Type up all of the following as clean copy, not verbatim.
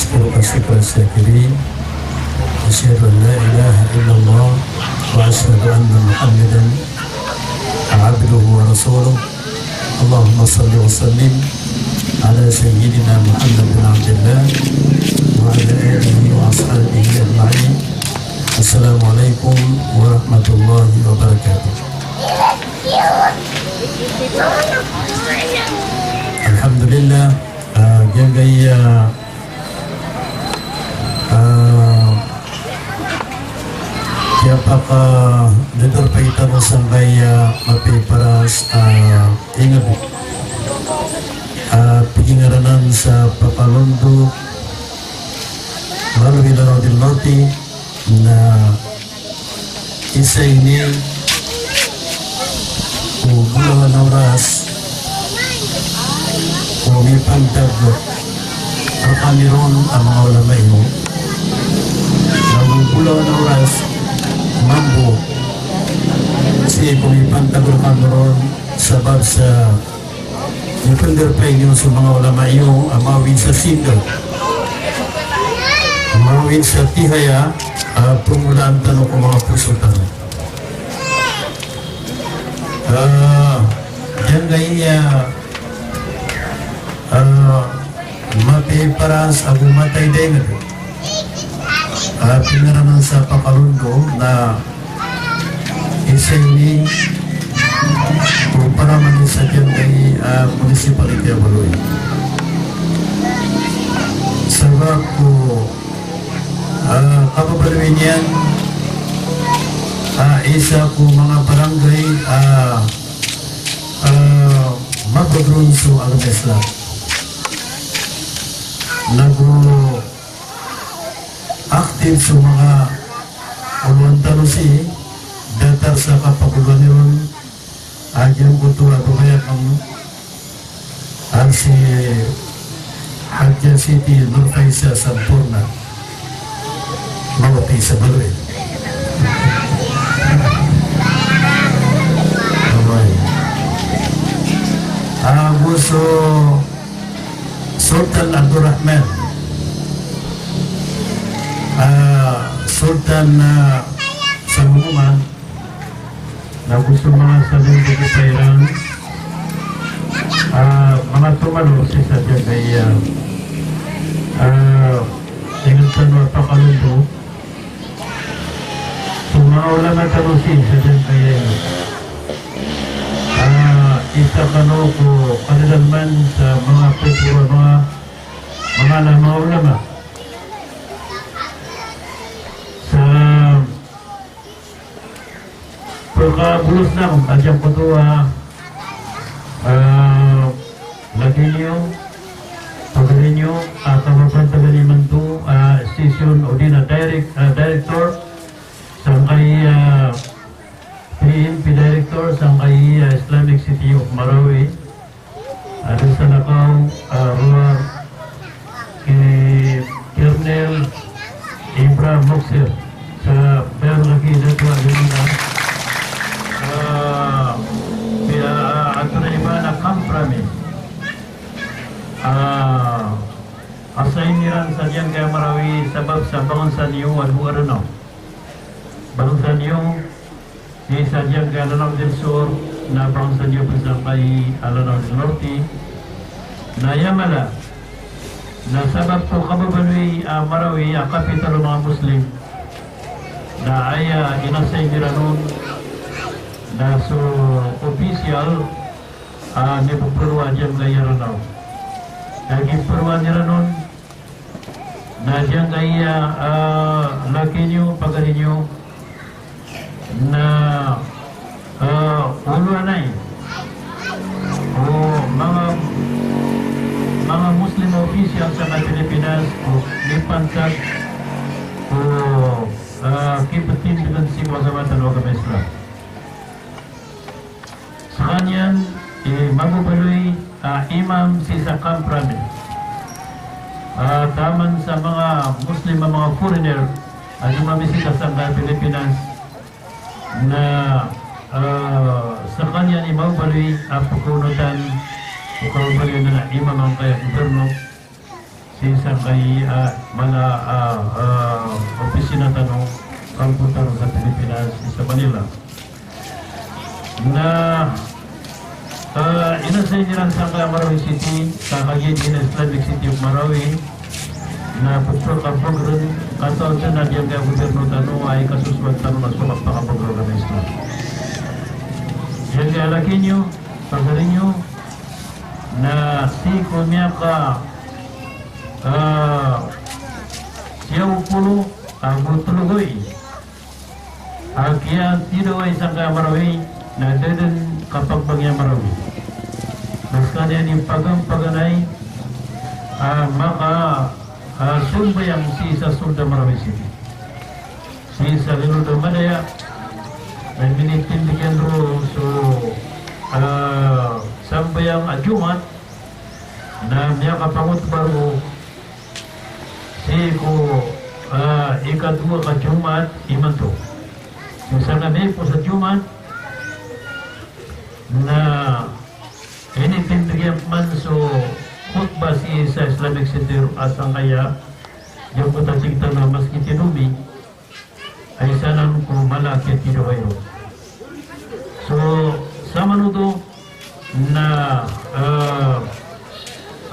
نشكرك شكر الشاكرين. أشهد أن لا إله إلا الله وأشهد أن محمدا عبده ورسوله. اللهم صل وسلم على سيدنا محمد بن عبد الله وعلى آله وأصحابه أجمعين. السلام عليكم ورحمة الله وبركاته. Alhamdulillah, gaya siapa dito pa ito sa gaya mapiparas ingat pingaranan sa Papalondo lalu Mindanao del Norte na isa ini bulan oras umipagdag ang kamiron ang mga ulamay mo bulan oras mambo si umipagdag ang kamiron sabab sa ipanderpay nyo sa mga ulamay mo ang mawin sa single ang mawin sa tihaya pumulaan tanong ko mga puso tanong yan gaya mapiparas ang umatay din pinaraman sa Papalondo na isa ini para man sa dyan kay municipality of Baloy sabab ko kapabalawin yan isa ko mga barangay magbagrunso ang mesla nag-active sa mga ulwantarusi datar sa kapaguluan niron agyang kutuwa kumayak ang si Hadja City Nurfaisa Sampurna mawati sa Baloy Abuso Sultan Abdul Rahman Sultan sa Muman na gusto mga saling kipairan mga tumalo si sa dyan kay tingin sa mga Papalondo so mga ulang na talusin sa dyan kay isa kano ko kanilalman sa mga pepura mga ulama sa pagkabulos na kung adyang kutuwa lagi niyo pagaling niyo kawapan tagaliman to station o din na director sa kay PNP Director sa kay Islamic City of Marawi at sa nakaw Ruar kay Colonel Ibrahim Moksir sa bayan lagi dito alina ato na iba na kamprami assign niran sa diyan kay Marawi sabab sa bangon sa niyo alhuarano bangon sa niyo di sadyang kay Alanao del Sur na bangsa niyo sa kay Alanao del Norte na yamala na sabab po kababaloy Marawi ang kapital ng mga Muslim na ay inasay nila nun na so official ni pupurwa dyan kay Alanao naging purwa nila nun na dyan kay laki niyo pagani niyo na ulanay o mga Muslim official sa Pilipinas o lipansag o kipatin bilang si Wagamatan Wagamesla sa kanyan magubaloy imam si Sakam Prami taman sa mga Muslim mga foreigner at umamisita sa Pilipinas na sa kanya ni Maubali ang pagkunutan o kaubali na imam ang kaya gobyerno si isang kay mga opisina tanong komputer sa Pilipinas sa Manila na inasay nilang sa Marawi City sa Kagin Islamic City of Marawi na puso kapag rin katawag sa nadyan kaya gobyerno tanong ay kasuswag tanong na sumak pa kapag organize na yan kaya laki nyo pagdarin nyo na si Kunyaka siya upulo ang butulugoy kaya tino ay isang kaya Marawi na dadan kapag bagya Marawi mas kanyan yung paganay maka sumbayang si isa Sunda Marawi City si isa Linudo Madaya na minitindigan ro so sambayang ajumat na miya kapangot baro si ko ikadua ka Jumat imanto yung sana may po sa Jumat na initindigan man so khutbah si sa Islamic Center asang kaya yung kutasigtan na maski tinumi ay sana ko malaki tinowairo so sa manudo na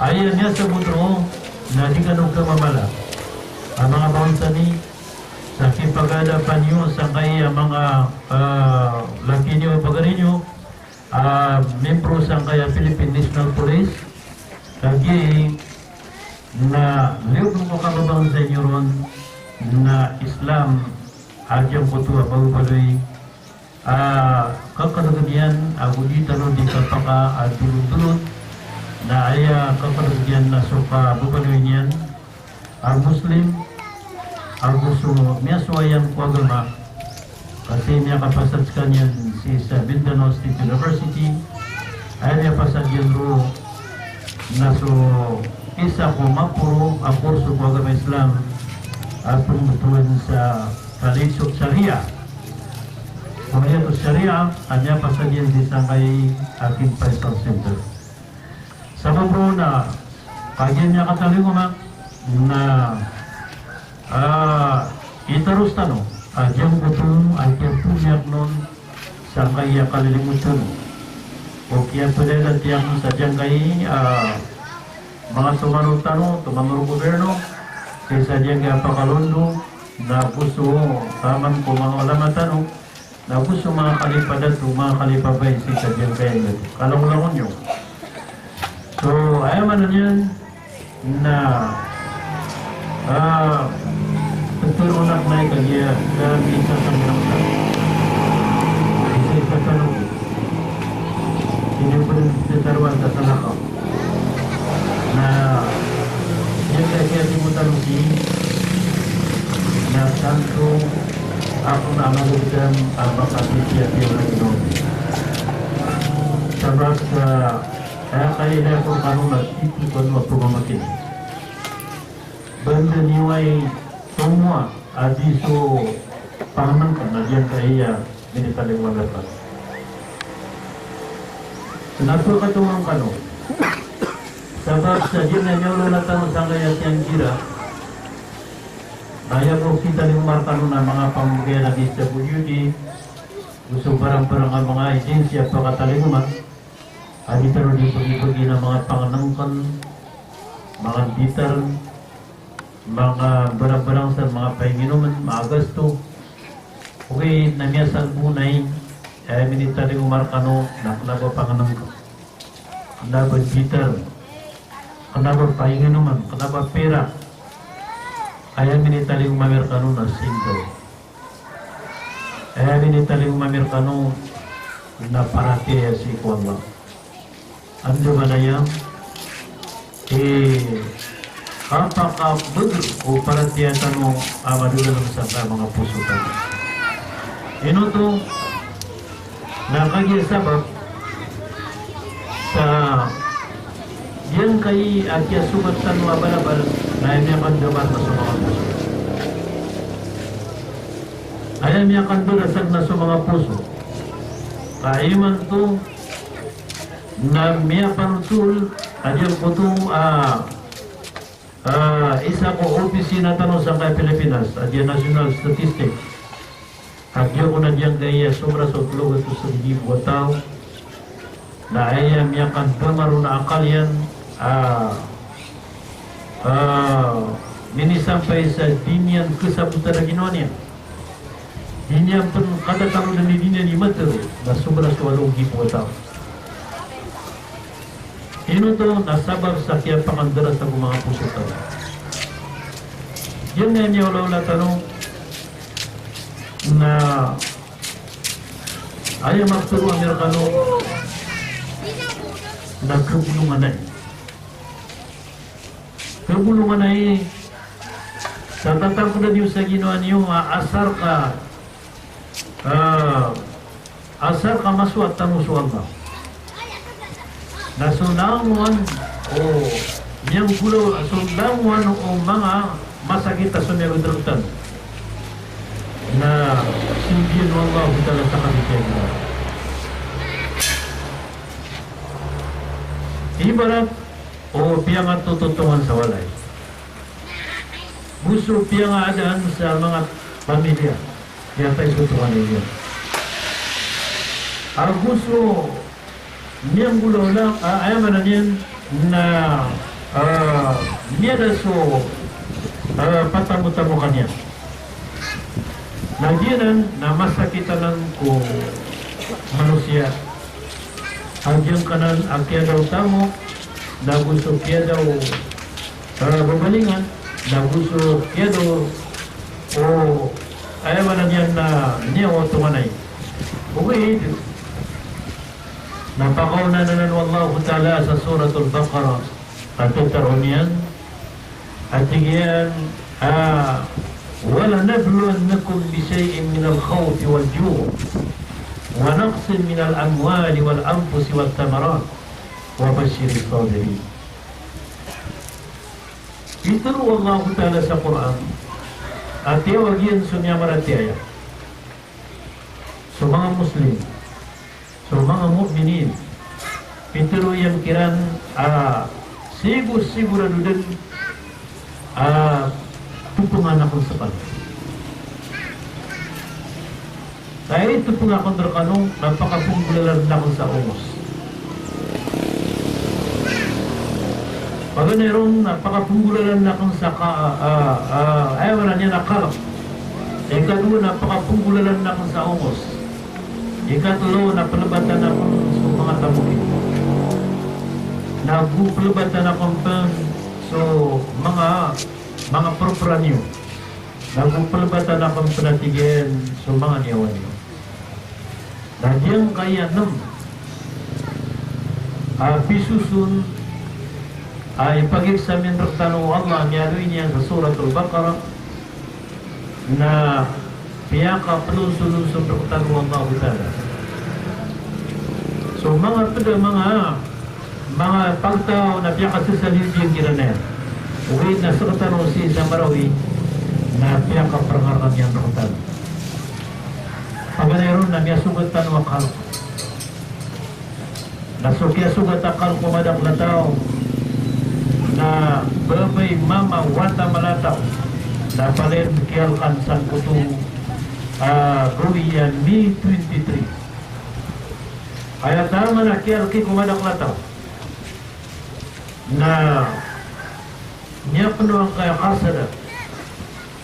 ayan niya sa budro na di ganun ka mamala ang mga bangsa ni sa kipagadapan nyo sa kaya mga laki nyo pagarin nyo membro sa kaya Philippine National Police kagi na liw mo kababang sa inyo ron na Islam adyang kutuwa bagpaloy kakalagyan agudita ron di kapaka at dulot-dulot na ay kakalagyan na suka bagpaloy niyan ang Muslim ang gusto niya suwayan ko agama kasi niya kapasad kanyan si sa Mindanao State University ay niya pasad yan ro na so isa ko mapuro ang kurso ko agama Islam at pumutuan sa Kalisok Sharia kaya ito Sharia kanya pasad yan di sa kay aking Paisal Center sa babro na kagyan niya katalingumak na itarus tanong adyang butong adyang punyak nun sa kaya kalilimutan o kaya pala tiyang sa dyan kay mga sumarong tanong tumanong gobyerno kaysa dyan kaya pakalondo na gusto taman ko mga alaman tanong na gusto mga kalipadat o mga kalipabay sa dyan kaya kalong-langon nyo so ayaman na yan na tuturunak na ikagya na isa sa minangsa isa sa tanong hindi po rin sitarwan sa talakaw na yan kaya mo tanong si na tanto ako na magulitan ang makasisya siya ng inom sabag kaya kaya na ako kanong nag-ipon mo pumamakin banda niway semua adiso pahaman kan najian kaya minitaling walapan kenapa katumang kano sabab sajir na nyolo na tanong sa kaya siyang gira kaya po kita limarkano na mga pamugaya na DSWD gusto parang-parang ang mga agensya pagkatalinguman aditaro di pagi-pagi na mga panganangkan mga bitar mga barang-barang sa mga pahinginuman, mga gasto. Okay, namiyasan bunay, ay minitaling umarkano, nakalaba panganang kalaba bitar, kalaba pahinginuman, kalaba pera, ay minitaling umamirkano na single. Ay minitaling umamirkano na parati si Kuwang lang. Ando ba na yan? Apakah betul perhatian kamu amadulan sa mga puso tayo. Ino to nakagya sabab sa yan kay atya subat sa mga balabal na niya kandaman na sa mga puso. Ayaw niya kandalasag na sa mga puso. Kaiman to na miya panutul adyang po itong isa ko opisina tanong sa kay Pilipinas at yung National Statistics at yung una diyang gaya sobra sa utulog at sa buwan tao na ayam yang kan pemaru na akal yan ini sampai sa dinian kesabutan ginawa niya dinian pun kada taruh dan dinian ni mata na sobra sa walong buwan tao. Ino to nasabab sa kaya pangandara sa mga puso tao. Yan nga niya wala tanong na ayaw magturo ang Amerikano na kabulungan na kabulungan na sa tatang ko na niyo sa ginawa niyo asar ka maswat tanong ba nasunangon o niyang gulo sundangon o mga masakit na sumirudurutan na simbiyan mo Allah hudala sa kabitiyan mo. Ibarat o piyangan tututungan sa walay. Gusto piyangan adaan sa mga pamilya. Yan tayo tutungan ninyo. Ang gusto niyang gulo lang, ayaw man na niyan na niya na so patamu-tamu kanya. Nagiyanan na masakitan ko manusia. Hanggang kanan akya daw tamo, na gusto kya daw babalingan, na gusto kya daw o ayaw man na niyan na niya o tumanay. Okay, napakauna na nan wallahu ta'ala sa suratul Baqarah at tarunian at tingyan wala nabluwannakum bisay'in min al-khawf wal-ju' wa naqsin min al-amwali wal-anfusi wal-thamarat wa bashiri sabirin. Itu wallahu ta'ala sa Quran at iwagian sunya maratiaya sa mga Muslim so mga mu'minin pituro yang kiran sigurado din tutungan ako sa kanila dahil tutungan ako kanong napakapunggulalan na ako sa umos pag mayroong napakapunggulalan na ako sa ayaw na niya nakalap ikadua napakapunggulalan na ako sa umos ikatulo na palabatan ako sa mga tamukin. Nagpalabatan ako sa mga propranyo. Nagpalabatan ako panatigyan sa mga niyawan niyo. Nadyang kaya pisusun ay pag-examine raktano Allah niyaluin niya sa suratul Baqarah na piyaka pelunsun-lunsun berketahuan Allah Ta'ala. So mga pagtao na piyaka sasalil yung kiraner. Uwid na sa katanong si Samarawi na piyaka prangaran yang berketahuan. Paganayon na miya sugatan wakal. Nasukya sugat akal kumadak lataw na babay mama wata malataw na paling kialkan sang kutong Ruwiyan May 23 ayat tama na kialki kumadak lataw na niya penuh ang kaya kasada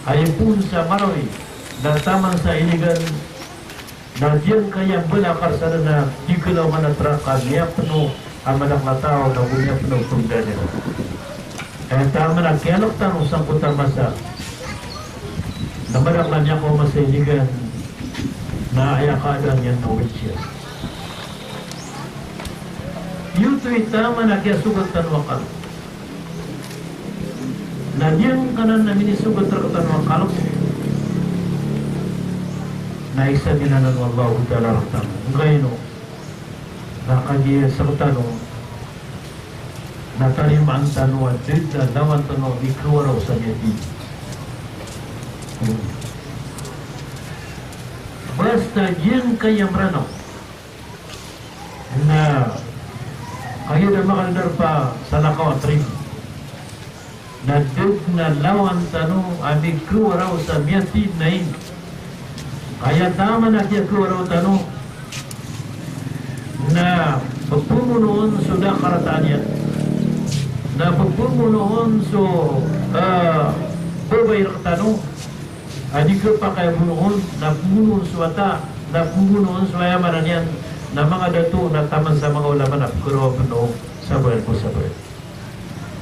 ay pun sa Marawi dan taman sa iligan na diyan kaya bala kasada na di kalaw manatrakan niya penuh ang madak lataw na niya penuh pagdanya ay tama na kialak tanong sang kutang masa namaraklan niya ko masiligan na ayakadan yan tawid siya. Yuto itama na kaya sugatan wakal. Na niyang kanan na minisugat rakatan wakal na isa minanan wallahu ta'ala raktan. Ngayon nakagiya sa katano na talimaan tanwa did na lawan tanwa ikuwaraw sa niya basta yun kaya merano na kayo na makaldar pa sa nakaw at rin na dug na lawan tano amig kuwaraw sa miyatid na in. Kaya tama na kaya kuwaraw tano na pagpumunoon sudah karataan yan. Na pagpumunoon so berbayar tano adi ko pa kaya bunoon na pumunoon suwata na pumunoon suwayamanan yan na mga dato na taman sa mga ulaman na kuwaraw puno sa buwan po sa buwan.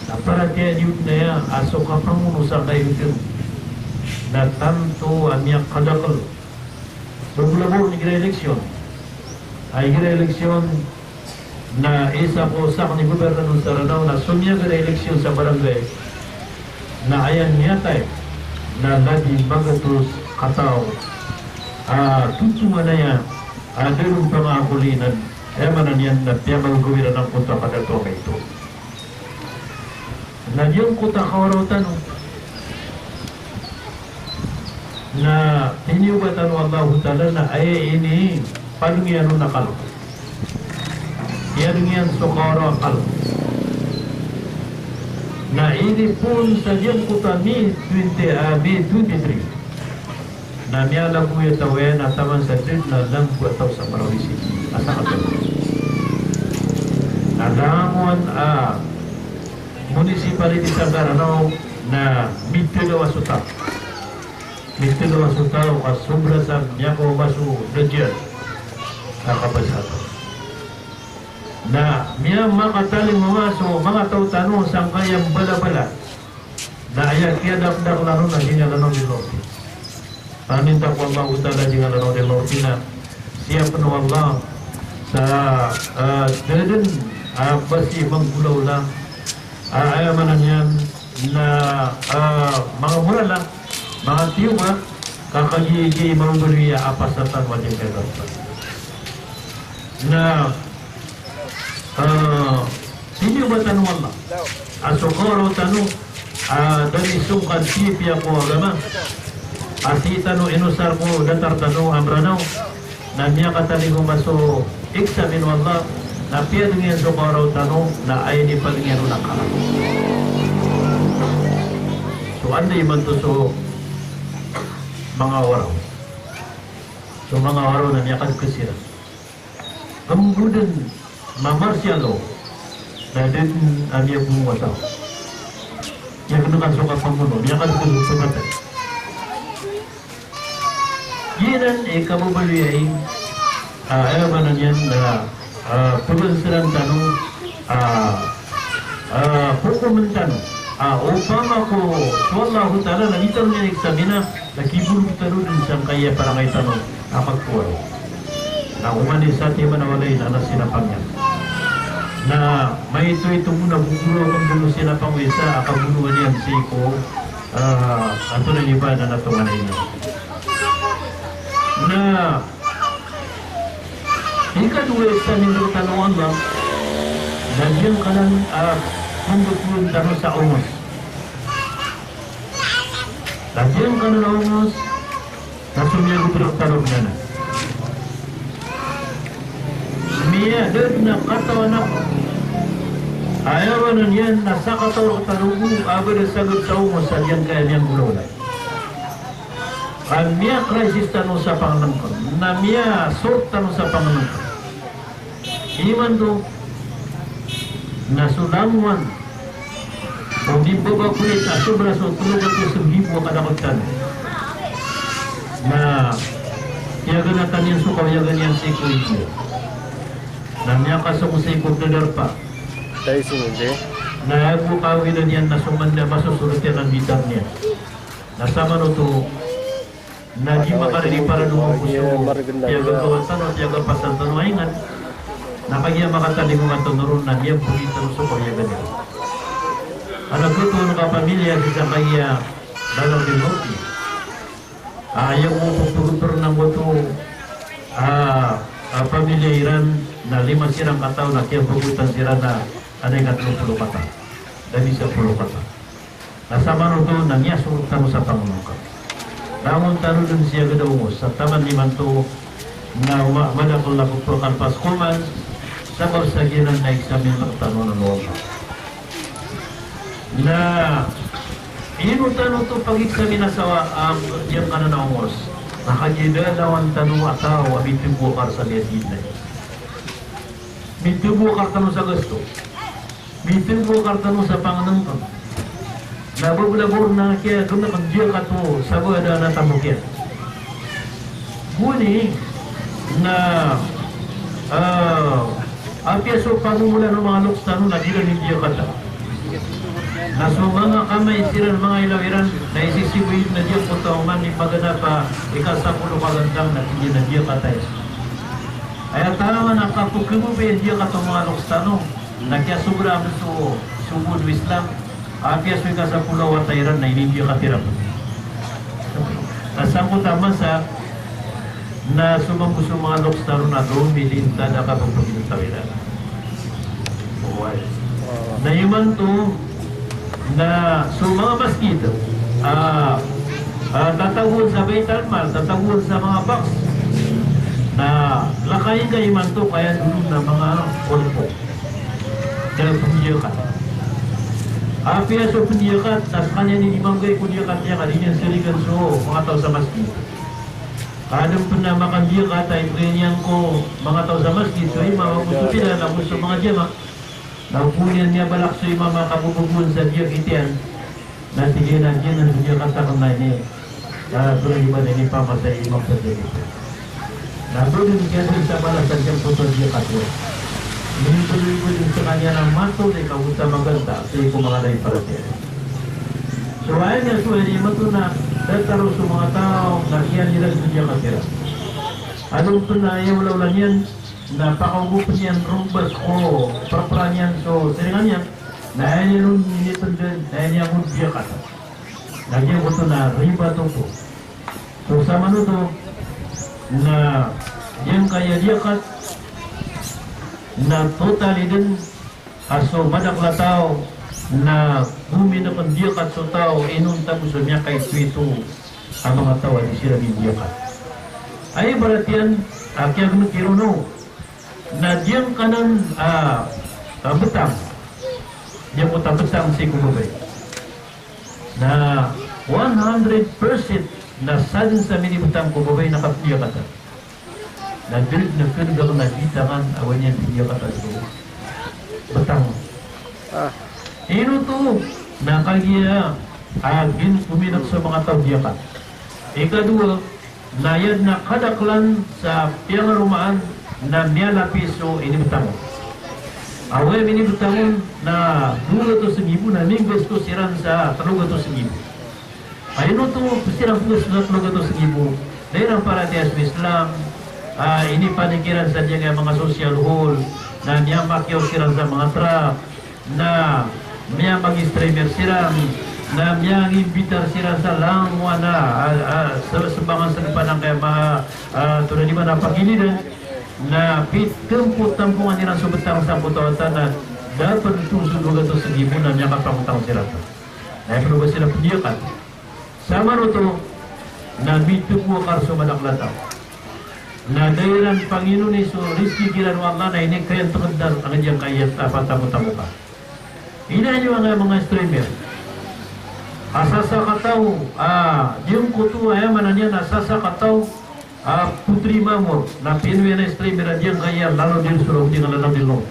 Na para kaya yun na yan, aso ka pamuno sa kayo yun, na tanto amyak kadakal. So, bulabor ni eleksyon, ay eleksyon na isa po sa ni Gobernador Saranaw na sunya eleksyon sa barangay, na ayan niya tayo, na lagi magatos kataw, tutungan na yan, dalong pangakulinan, manan yan na tiya magagawin ng punta kadato ka ito. Na yung kuta kawarautan na tiniubatan Allah Ta'ala na ay ini palungian nakalo. Yan so kawarau akal. Na ini pun sa yung kuta ni 23 na niyalang mo yung tawen at taman sa trip na lang buwataw sa Marawisi. Asa ka ito? Nalangon municipality sa Garanaw na Mitulawa Sutaw. Mitulawa Sutaw at sobra sa Miyako Basu Dajjal kakabasado. Na miya makataling mga so mga tao-tano sang kayang bala-bala na ayak kaya dakdak laro na sinyalanong di Lorti. Paninta ko Allah utala sinyalanong di Lorti na siya penuh Allah sa dadan basi manggulaw lang ayamanan yan na mga mura lang, mga tiyuma, kakagigi marungguriya apasatan wajib kaya na hindi ba tanong Allah? Asukoro tanong dari sungkan sipi ako agama asi tanong inusar ko datar tanong amranaw na niya kataling maso iksamin Allah na pia dengan sukoro tanong na ay ni palingero na ka. So anday man to so mga waraw. So mga waraw na niyakad kasira. Kemudian mamarsyalo na din ang niya bumataw. Yang kena suka pembunuh, niyakad kasira. Yinan kamu beli ay manan yan na pagbansaran tanong hukuman tanong upama ko wallahu ta'ala na ito niya eksamina nakibulong tanong din siyang kaya para kay tanong apagkuwaro na umani sa ating manawalay na nasinapang yan na may ito muna bugulo kung dulo sinapang isa akabunuan yan si ko ato na iba na natungan niya na ikadua sa nindot tanong Allah nandiyan ka lang mundot-mundot tanong sa umos nandiyan ka na umos na sumiyag tanong na na miya doon na katawan ako ayawan na yan nasa katawan tanong abo na sagot sa umos sa diyan kaya niyang gulolay miya krisis tanong sa panganangkon na miya sort tanong sa panganangkon iman do nasulamuan o di ba kulit sobra so tulog ako sa libo kadakot na yagan natin yung sukaw yagan yan si Kuya na niya kasong sa ikot na darpa tayo sumuli na bukawin na yan na sumanda masusurot yan ang bidang niya nasama no to na di makarili para nung puso yagan kawan tanong yagan pasan tanong ingat nakagya makataling mga tunuron na diyan pulita ng sukorya ganyan. Alam ko ito ng pamilya sa kaya dalang din hoki. Ayaw mo pagtutur ng wato pamilya Iran na 5 sirang kataw na kaya pugutan sira na anay 30 kata. Dan isa 10 kata. Nasama no to nang iya surutan mo sa pangunuka. Namun tanong dun siya gadawos sa taman ni Manto na malakol na pagpulkan paskuman sa kausaginan na eksamen ng tanong ng luwa. Na Inutan ito pag-iksamin na sa yang kananaungos. Nakagidalawan tanong ataw abitibukar sa liyasinay. Bitibukar tanong sa gusto. Bitibukar tanong sa panganangkang. Nabablabor na kaya gumakan diya ka to sa buwada na tamukyan. Guni na apiaso pamumula ng mga luks tanong na dila ni diya ka ta. Naso mga kamay siran mga ilawiran na isisibuyin na diya po tauman ni pagana pa ikasapulo kagandang na hindi na diya ka tayo. Ay tama na kapukimu pa diya ka to mga luks tanong na kaya sobra so subud Islam. Apias may sa pulau at Iran na hindi katirap. Nasangko tama sa na sumambo sa mga lokstaro na doon bilinta na kapagpagin sa Iran. Na iman to na sa mga maskid tatawon sa Baitul Mal, tatawon sa mga box na lakayin ka iman to kaya dulong na mga olpo. Kaya pumiyakan. Apias o punyakat, tas kanya ni Imam Gay punyakat niya kaninya siligan so mga tao sa masjid. Kadang pun na makambiyakat ay prenyan ko mga tao sa masjid so ima magusto sila na gusto mga jama. Naupunin niya balak so ima makabubugun sa diya kitian na sige na diya na punyakat sa kamay ni tuloy iba na ni Pama sa Imam sa diya. Nabulin niya sa balak sa diya po sa diya katwa. Tuloy-tuloy din sa kanya ng mato na ikaw maganda sa ikaw mga lahi para siya. So ayun niya, so hindi mo ito na dataro sa mga tao na iyan nila sa diya katira. Anong ito na ayaw lang yan na pakaugupan yan rumbas ko parapran yan so seringan yan na ayaw niya nung nilitan din na ayaw niya kung diya kata. Nagyan ko ito na riba ito po. So sama nito na yan kaya diya kat na totally din aso madakla tao na bumi na kang diyakat so tao inunta mo sa niya kay Twito ang mga tao di sila diyakat ay baratian kaya gano'n na diyang kanan betang diyang utang betang si kumabay na 100% na sadin sa mini betang kumabay na kapdiyakatan nagdirig na kaya na nakita kan awan niya diya kata ito betang ino to nakagiya agin kuminak sa mga tao diya ka ikadua nayad na kadaklan sa piyangarumaan na miyalapiso ini betang away ini betang na 200,000 na minggas to siran sa 300,000 ayun to sirang pugas na 300,000 dahil ang paratias Islam ini panikiran sa diya mga social hall na niya makyaw siran sa mga truck na niya mag-streamer siran na niya imbitar siran sa langwa na sa sebangan sa depan ng kaya mga tulad di ba napagiliran na pitemput-tempungan nilang subetang sa putawatan na dapat itusudugan ito sa gibo na niya kapangutang siran na perlu ba sila pendiakan sama ito na bitupo karso madaklataw na dahilan Panginoon Iso rizki giran Allah na ini kaya terendar ang diyang kayat apa tamu-tamu ka ina nyo ang mga streamer asasa kataw yung kutu ay mananya asasa kataw Putri Mamor na pinwi na streamer diyang kaya lalo din suruh di ngalalang dilong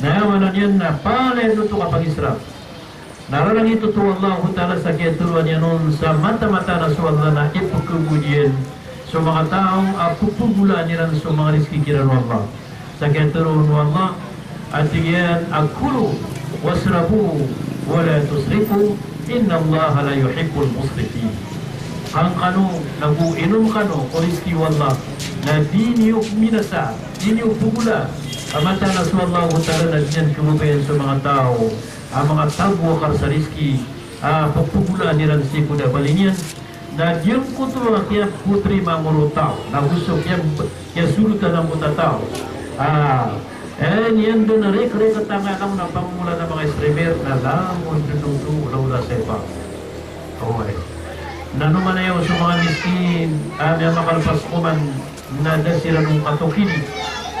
na mananya na pala ito kapag Israel nararang ito to Allah Ta'ala sa kaya turuan yan nun sa mata-mata na suwala na ipagkubudiyan so mga taong pupugulaan nilang sa mga rizki kiran Allah sa kenturun Allah at yan akulu wasrabu wala tusrifu inna Allah la yuhibbul musrifin ang kano naguinom kano o rizki Allah na di niyo minasa di niyo pugula amata na sa Allah Ta'ala na diyan kumubayan sa mga tao ang mga tagwakar sa rizki pupugulaan nilang si kuda balinyan na diyang kuto kaya Putri Mamor tao na gusto kaya sulutan ng puta tao niyan doon na rek-rek at tanga lang na pamumula ng mga streamer na lamon tututu ula-ula sepa okay na naman ayaw sa mga miskin na makalpas kuman na dasira ng katukin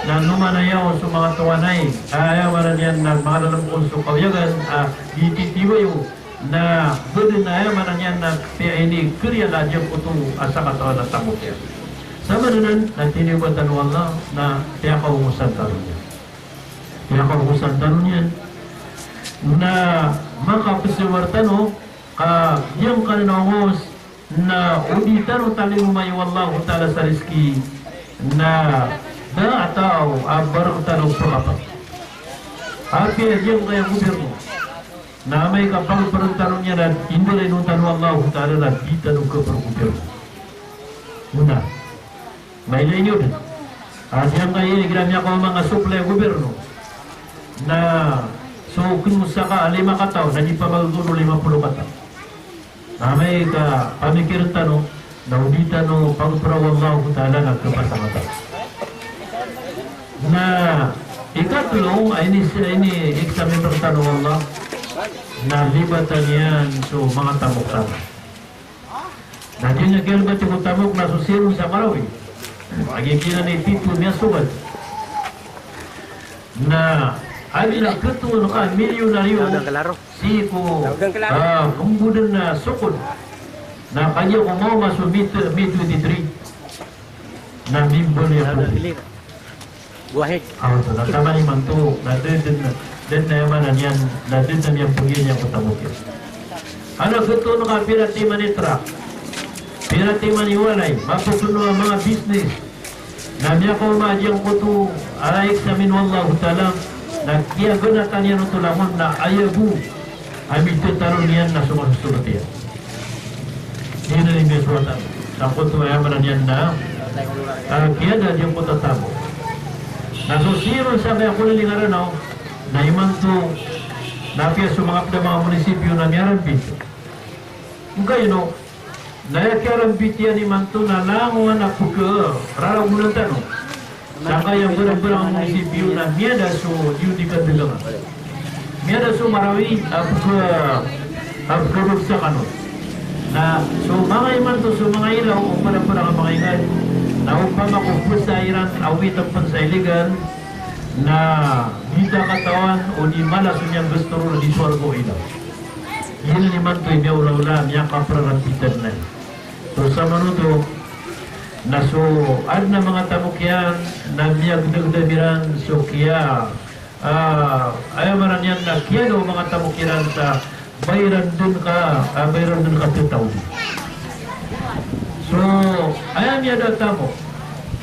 na naman ayaw sa mga tawanay ayaw na yan na mga lalamkon sa kawayagan dititiwayo na gudin na yaman na niyan na ini kriya na diyang kutu asa katawan na tamok yan. Sama nanan, natinibatan wala na tiya kaumusan talon yan. Tiya kaumusan talon yan na makapisiwartan o yung kananangos na uditan o taling umayo wallahu ta'ala sa riski na atau barang tanong pakapat. Akhir yung kaya gobyerno na may kapang peruntanong niya na hindi rin nung tanong Allah ta'ala na di tanong ka per gobyerno. Una, may lainyo din. At yung kaya ginamya ko mga suplay gobyerno na so kumusta ka 5 kataw na di pa magdulo 50 kataw. Na may pamikiran tanong na uditan o pagparaw Allah ta'ala na kapasangatan. Na ikatulong ay ini eksamen pertanong Allah na libatan yan so mga tamok-tamok. Na di nagkalbat yung tamok na susirong sa Marawi. Magigina na ipito niya sugat. Na ay na ketul ka milyonaryo si ko kumbudan na sukod na kanya ko mau masuk May 23 na member niya po. Buahik. So nasama ni mantu na din na yaman na niyan na din na niyang pagyan niya ko tamukit. Ano ketul ka pirati manitra pirati maniwalay mapusuno ang mga business na niya ko madyang ko to ay eksamin wallahu ta'ala na kaya gunakan yan ang tulangon na ayabu ay mitutaron yan na sumasusunod yan. Hindi na rin may suwatan. Sa kuto ay amanan yan na kaya na yung putatamo. Nasusiron sa kaya ko nalingara na iman to napia sumangap na mga munisipyo na miyaran bito. Kung kayo nayakiaran bito yan iman to na languan na puka raragunan tanong. Saka yang berang-berang munisipyo na miada so yudi kandilangan. Miada so Marawi abkurubsa kanon. Na so mga iman to so mga ilaw kung parang-parang ang mga ingat na upama kung sa iran awit ang pansailigan na dita katawan o di malas niyang gusto rin di suargo ilaw. Yan naman to niya ula-ula niya kaprarampitan na. So sa manuto na so ad na mga tamukyan na miyag dagdabiran so kaya ayaw maran yan na kaya daw mga tamukyan sa bayran dun ka tutaw. So ayaw niya daw tamo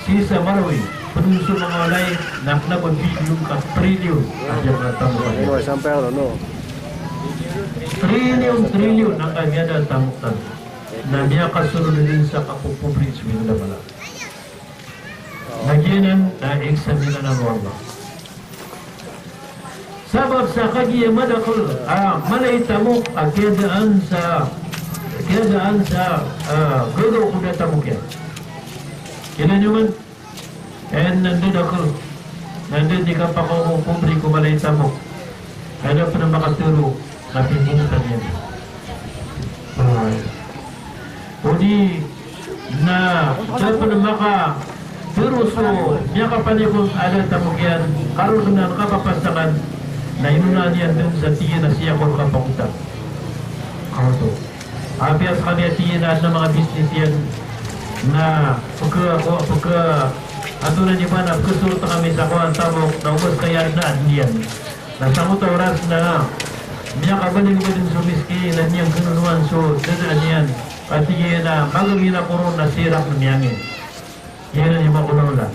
si sa Marawi penunso mga walay na bilyon ka trilyon ayaw mga tamukyan Sampai ano trilyon ang kanya daw tamukyan na niya kasunod din sa kapupublis na pala. Nagyanan na eksaminan ng Allah. Sabab sa kagiya madakul malaitamok keadaan sa godo kuda tamok yan. Kailan naman? Nandun ako. Nandun di ka pa kung publiko malaitamok. Kaya pa na makaturo na pipuntan yan. Udi na siapa na maka turuso niya kapanibong ada tamugyan karon na nakapapasakan na inunan yan dun sa tiya na siya kung kapakutan. Kauto. Abias kami tiya na mga business yan na pagka ato na di ba na pagkasulot kami sa kuhan tamok na ubos kaya na adliyan. Nasamot oras na niya kabaling-baling sumiski na niyang kanunuan so dadaan yan. Pati na magagina ko na sirap ng yangin. Yan ang ibang kulawala.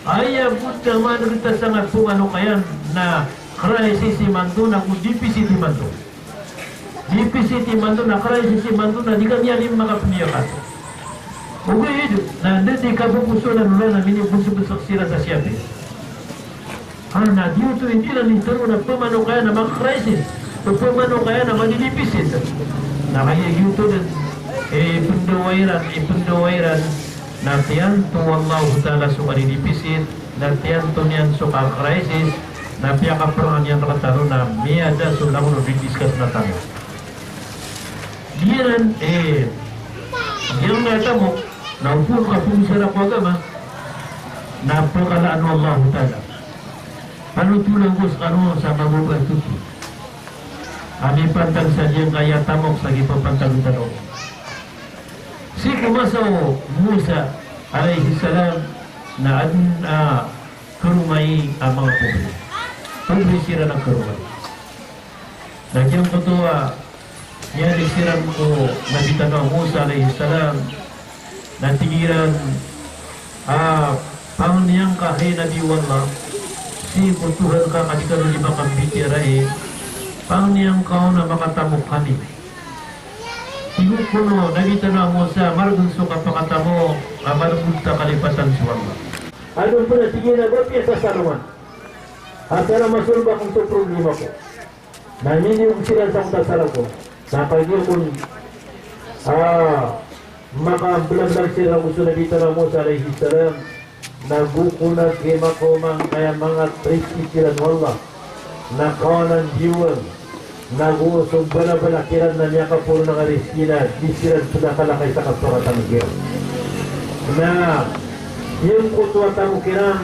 Ay, abot naman kita sangat po ano kaya na crisis si Mando na kung DPCT Mando. DPCT Mando na crisis si Mando na di kanya rin makapuniyakat. Okay, na hindi ka pupuso na nula na minibuso-buso sila sa siyapi. Na dito hindi na nitaro na pumano kaya na mag-crisis. O pumano kaya na mag-DPCT. Na kaya dito din ipundawairan na tiyanto Allah ta'ala so kanidipisit na tiyanto niyan so ka-crisis na piyakaperangan niyan nakataro na miyada so lang discuss na tayo. Diyan yung natamo na upun ka pong sarap agama na pagkalaan Allah ta'ala. Ano tulang ko sa sa mabubuhay tuto? Ami pantang sadyang kaya tamok sa gipapantang tanong. Si kumaso Musa alaihi salam na kerumai ang mga pobre. Pobre sila ng kerumai. Nagyang totoo niya disiran ko Nabi Tanah Musa alaihi salam na tingiran pangniyang kahay Nabi Wallah si butuhan ka kadikaro lima kang bitiray pangniyang kau na makatamok kami. Inukuno Nabi Tanah Musa margunso ka pakatamo margunta kalipatan sa Allah. Ano po na sige na gabi sa saluman. Asara masulba kung ito problema ko. Naniniwag sila sa kutasara ko. Napagyo kung makablaglag sila gusto na dito na Musa alaihi salam nagukunag makomang kaya mga tristi sila ng Allah nakawanan jiwan nagusog bala-balakiran na niya kapuro ng ariskina di sila sudah kalakay sa kapakatangkir na yung kutuwa tangkiran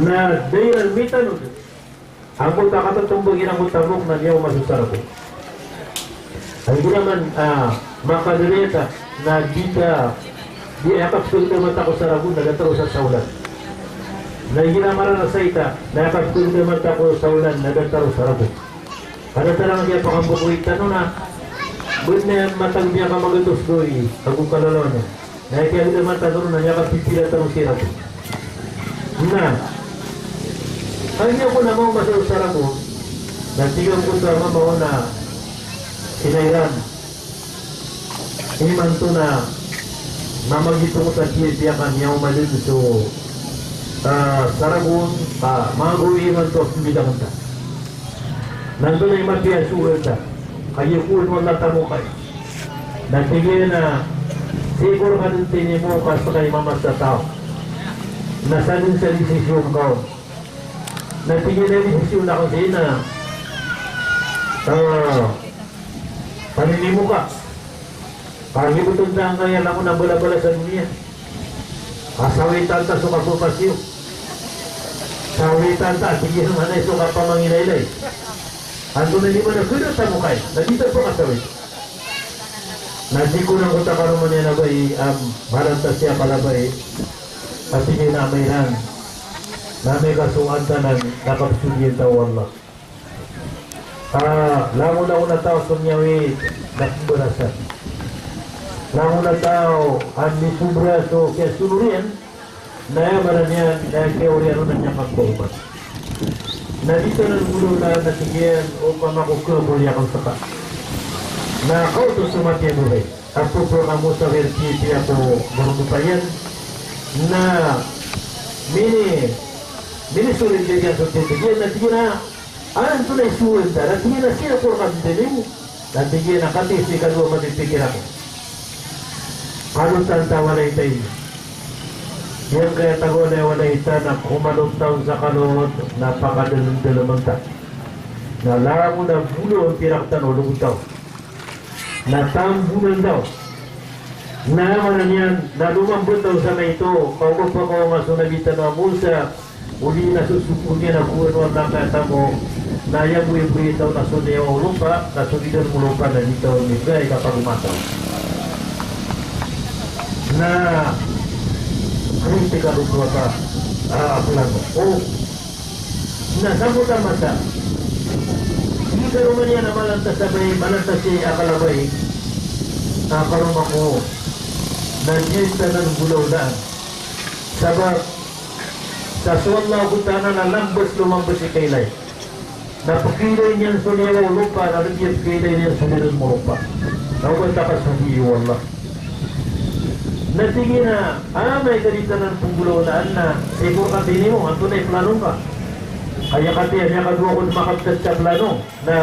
na dayal mitanod ang takatutumbagin ang utamok na niya masusara ko. Ang naman makadalita na di akap sulta mata ko sa ragun nagataro sa saulan. Na ginamara na sa ita na akap sulta mata ko sa saulan nagataro sa ragun. Kada tarang dia pakambukuit tanong na good na matang dia ka magatos doy agong kalalaw na. Na kaya hindi mata doon na niya kapipila tanong si ragun. Na ang niya ko na mo masal sa ragun na tigang ko sa mamaw na sinairan iman to na mamagito ko sa siya kanya umalit so saragun mga guwiman to bidang ta nandun na yung matiasuhan ta kayo kung wala tamo kayo natigil na siguro ka din tinin mo kasi kayo mamas sa tao nasa din sa desisyon ko natigil na yung desisyon ako siya na paninimu ka. Pagi betundang kaya lang na bola-bola sa dunia. Kasawitan ta suka kupasyo. Sawitan ta sige naman ay suka pamanginay-lay. Ando na lima na kuno ta mo kay. Nagita pa kasawit. Nadi ko nang uta karon man na ba maranta siya pala ba at sige na mayran. Na may kasuan tanan nakapsudiyan ta wallah. Lamo na una tao sumyawi nakburasan. Lamo na tao andi subraso kaya sunurian na maranya na kaya uriano na niya magkubat. Na dito na gulo na natigyan o pamakukul niya kang saka. Na kau to sumati buhay. Ako po kamo sa versi ako marumpayan na mini sulit dia sa titigyan na tigyan na alam tunay suwin ta, natigyan na siya po kamdinin, natigyan na katis ni kalwa matipikir ako. Kalutan ta walay tayo. Yan kaya tago na walay ta na kumalong taon sa kalot, napakadalong-dalong ta. Nalara mo na bulo ang tiraktan o lugod daw. Natambunan daw. Naman na niyan, nalumambot daw sa na ito, kaupo pa ko masunabitan ng Musa, uli na susupunin na kuwan mo ang nakatamo, na yang buhay tahu nasun dia lupa, nasun dia lupa dan itu nilai kapal mata. Nah, ini tiga lupa apa lagi? Oh, nah sambutan masa. Jika rumahnya nama lantas sampai malantas si akal baik, akal rumahku, dan kita dan bulan sabab saswallah kutana na lambas lumang besikilay. Napakilay niyan sunyaw lupa, narigyan kilay niyan sunyaw mo lupa. Nawanta ka sa hiyo, Allah. Natingin na, may kalita ng punggulaunan na siguro ka din mo, ang tunay plano ka. Kaya katiyan niya kadwa kung makaptas sa plano na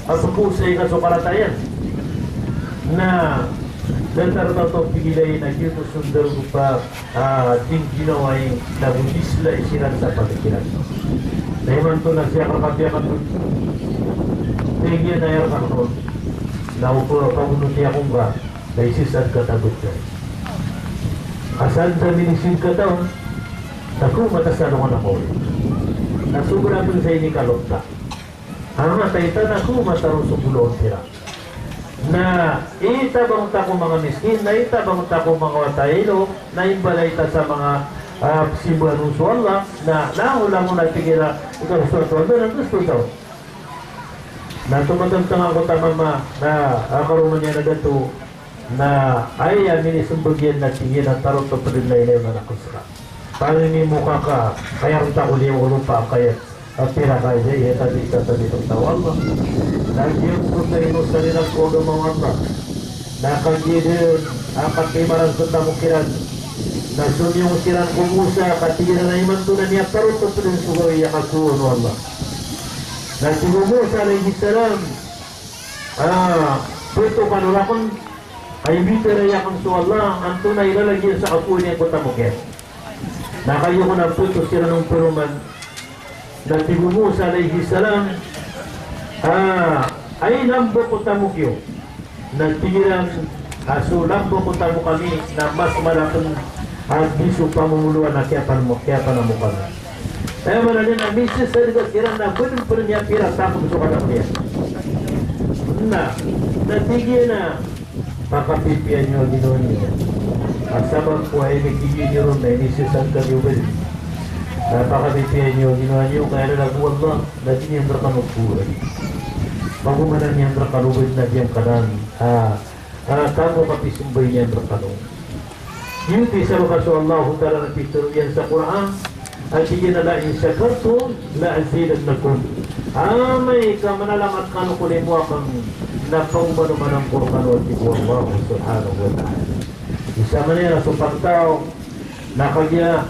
pagpusay ka sa karatayan na dantar tato pigilay na kito sundar lupa din ginaway na budisla isiran sa pagkikiran. Nahiman to na siya kakabiyakan mo. Tingin na yung kakon. Naupuro pamunod niya kong ba na isisan katagot ka. Asan sa minisin ka taon, naku matasano ka na ko. Nasugura po sa ini kalota. Ama tayo na ko matarong subulon tira. Na itabang ta ko mga miskin, na itabang ta ko mga wataylo, na imbalay ta sa mga sibuan ng Allah, na nahulang mo na tigila ikaw sa Allah, ang gusto daw. Na tumatantang ako tamama na karuman niya na gato, na ay minisumbagian na tingin ang tarot to pagdilay na ako sa paano ni mukha ka, kaya kita uli yung lupa, kaya at tira kayo siya, tadi sa itong tawag mo. Nagyang po sa ino sa nilang kodo mga Allah. Nakagidin, apat kay marang sunda mo kiran. Nasun yung kiran kumusa, katigiran na iman to na niya, pero ito po rin sugay yakasuon Allah. Nasigumusa alayhi salam, puto kanulakon, ay bitira yakang su Allah, ang tunay ilalagyan sa kapuin niya ko tamukir. Nakayo ko na puto sila ng peruman, Nabi Musa alaihi salam ay lambo ko tamukyo nagtigiran so lambo ko tamu kami na mas malakang bisu pamumuluan na kaya pa na mo kami kaya manalin ang misis sa ligas kiran na pwede niya pira tapos gusto ka na niya na natigyan na makapipian nyo ginoon niya at sabang po ay nagtigyan nyo ron na misis ang kanyubal napakapipian nyo, ginawa nyo, kaya na nagbuwag lang, dati niyang drakanupulay. Pagumanan niyang drakanubay na diyang kanan, tamo kapisumbay niyang drakanub. Yung tisa makaso Allah, hutala na pituro yan sa Quran, at sige na laing syakarto, laazilan na kun. May kamanalang at kanukulay mo akang napaumano-man ang Quran at ibu Allah, subhanahu wa ta'ala. Isa man yan, supagtaw, nakagya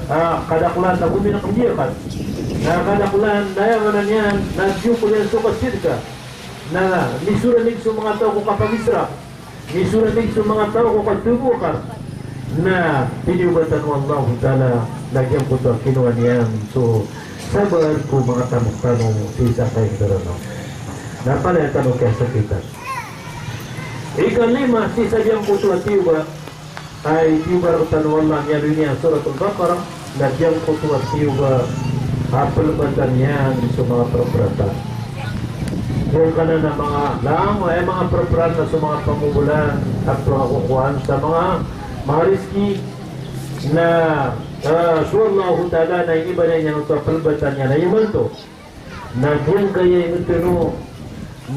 kadaklan na bumi na kumdiyakan nakadaklan daya manan yan nagyuko yan suka sirka na nisuranig sa mga tao ko kapamisra nisuranig sa mga tao ko katubukar na pinibatan mo Allah ta'ala nagyang ko ito kinuha niyan so sabar ko mga tanong-tanong isa kayong darano napala yung tanong kaya sakitan ikalima si sadyang ko ito at tiba ay tiba tanong Allah niya rin niya suratul Baqarah nagyang ko ito at tiba apalbatan niyan sa mga perperatan yung kanan na mga lang ay mga perperatan sa mga pamumulan at pangkukuhan sa mga riski na suwallahu ta'ala na iba na niya ito apalbatan niya na iman to nagyang kaya ito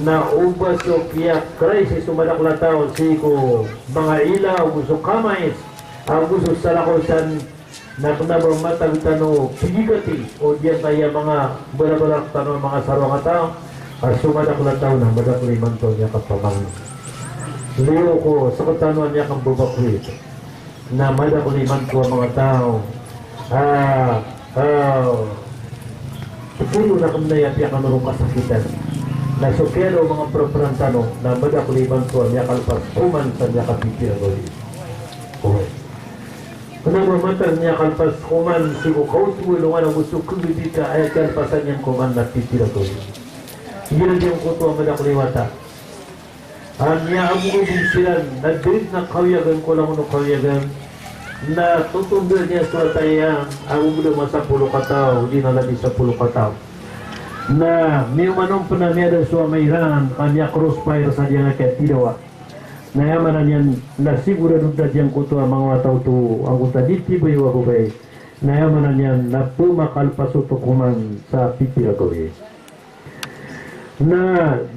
na ubas o kaya krisis umalaklataw siko mga ilaw gusto kamais ang gusto salakosan na kunabang matagtano pigigati o diyan kaya mga balabalak tanong mga sarwang tao at sumalaklataw na madakliman to niya kapamang liyo ko sa katanuan niya kang bubakwit na madakliman ko ang mga tao patulo na kung nayapya ka marong kasakitan na sukero mga proprantano na madakuliban ko niya kalpas kuman sa niya kapipira ko okay kung namamatan niya kalpas kuman sigo kautulungan ang gusto kumibita ay kalpasan niyang kuman na pipira ko hindi na diyang kuto ang madakuliwata niya ang mugubong silan na dirit na kawiyagan ko lang ano kawiyagan na tutumbir niya sa tayo ang umulong sa pulo kataw hindi na lagi sa pulo kataw na may umanong panamera sa mayran kanya crossfire sa diyan na katidawa na yaman na yan na siguro nung dadyang kuto ang mga tao to ang kuta diti ba yung agubay na yaman na yan na pumakalpaso to kuman sa pipira ko na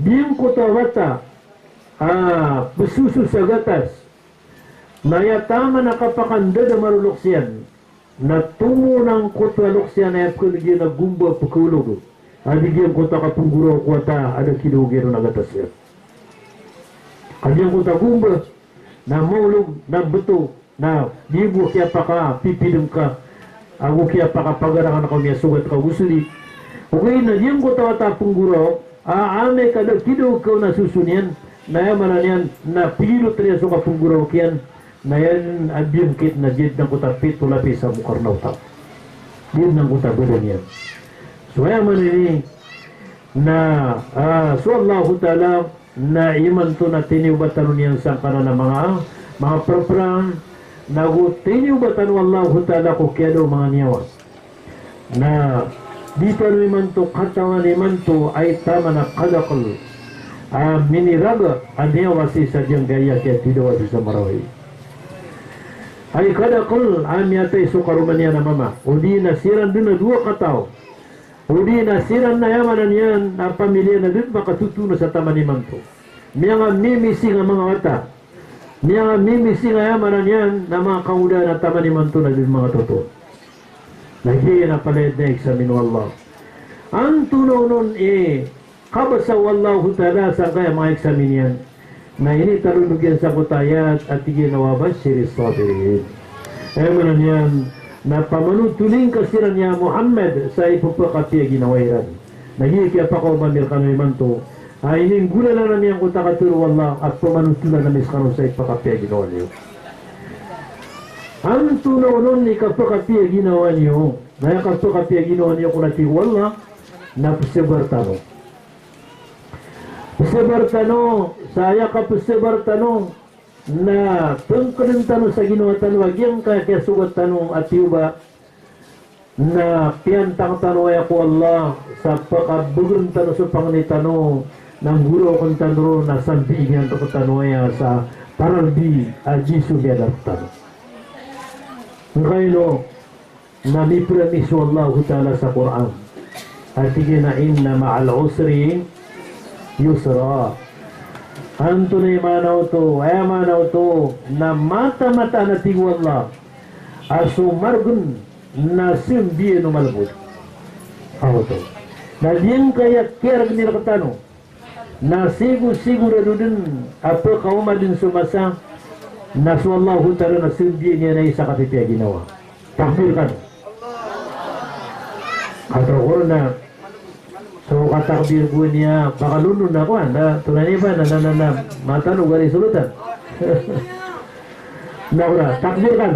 diyang kuto wata besusu sa gatas na yatama na kapakanda na maruloksyan na tumo ng kuto loksyan na yapkuligyan na gumba pagkulog adigyan ko ta kapungguro ko ta ada kilogero na gatas ya. Adigyan ko ta gumba na maulog na beto na dibo kaya pa ka pipilum ka ako kaya pa ka pagarakan ako niya sugat ka usuli. Okay na diyan ko ta pungguro ame ka da kilog ko na susunian na yaman na yan na pilo triya so kapungguro kiyan na yan adyong kit na jid ng kuta pito lapis sa mukarnaw ta. Diyan ng kuta beda niyan. So yaman ini na so Allah ta'ala na iman to na tiniubatan niyan sa kanan ng mga perperang na tiniubatan Allah ta'ala ko kaya mga niyawa na dito naman to katawan naman to ay tama na kadakal miniraga adya wasi sadyang gaya kaya tidak wasi sa marawi ay kadakal amyatay sukaruman niya na mama udi nasiran dun na dua kataw udi nasiran na yamanan yan na pamilya na dun makatutuno sa tama naman to niya nga mimisi nga mga mata niya nga mimisi nga yamanan yan na mga kauda na tama naman to na dun mga totoo lagi na palit na eksamin wallah. Ang tunaw nun kabasa wallahu ta'ala sa kaya mga eksamin yan na ini tarunog yan sa kutayat at iginawabas siris sabirin. Manan yan na pamanutuling kasiran niya Muhammad sa ipupakati ginawairan. Nagigikya pa ko mamir kanoy man to. Ay ining gula lang namin ang kutakaturo wallah at pamanutulan na miskano sa ipakati ginawa niyo. Ang tunaw nun ni kapakati ginawa niyo. Naya kapakati ginawa niyo kung nati wallah na pasibartano. Pasibartano, saya ka pasibartano na pangkanin tanong sa ginawa tanong, agyang kaya sugat tanong at iba na piyantang tanong ay ako Allah sa pakabugun tanong sa panganitano ng guro kong tanong na sambigan to tanong ay sa paralbi ajisu biadar tanong. Ngayon, namipramis Allah Ta'ala sa Quran. At na inna ma'al usri yusra. Ang tunay manaw to, ay manaw to, na mata-mata na tingwa Allah. Asumargun na simbiye no malabot. Ako to. Na diyan kaya kira nila katano. Na siguro din, apa kauma din sumasa, Nasallahu ta'ala na simbiye niya na isa katipya ginawa. Takbir kan. Katawa na. So katakbir ko niya, pakalunod na ko. Tunay ba na matanong gani sulutan. Nakura, takbir kan.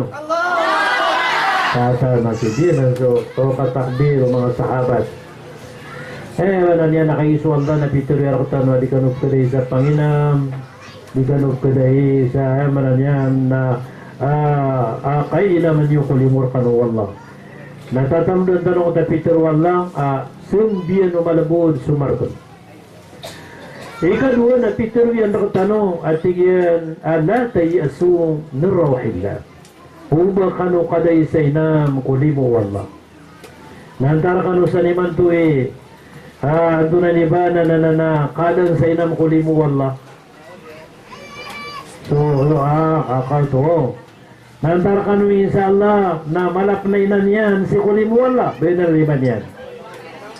Kasal masibiyan. So katakbir mga sahabat. Wala niya nakaisuwanda na pituriyar ko tanwa di kanong tuloy sa Panginam. Di kanong kudahi sa amaran yan na kaya naman yung kulimur ka no wallah. Natatamdan tanong ko ta Peter wallah sumbiyan o malabod sumarkon. Ikadua na Peter yan nakatanong at tigyan ala tayo asung nirawahila. Uba kano kaday sa inam kulimu wallah. Nantara kano sa niman to ando na niba na kadang sa inam kulimu wallah. So, to. Nantar kanu insyaAllah na malapnainan yan si kulimu wallah. Benar liman yan.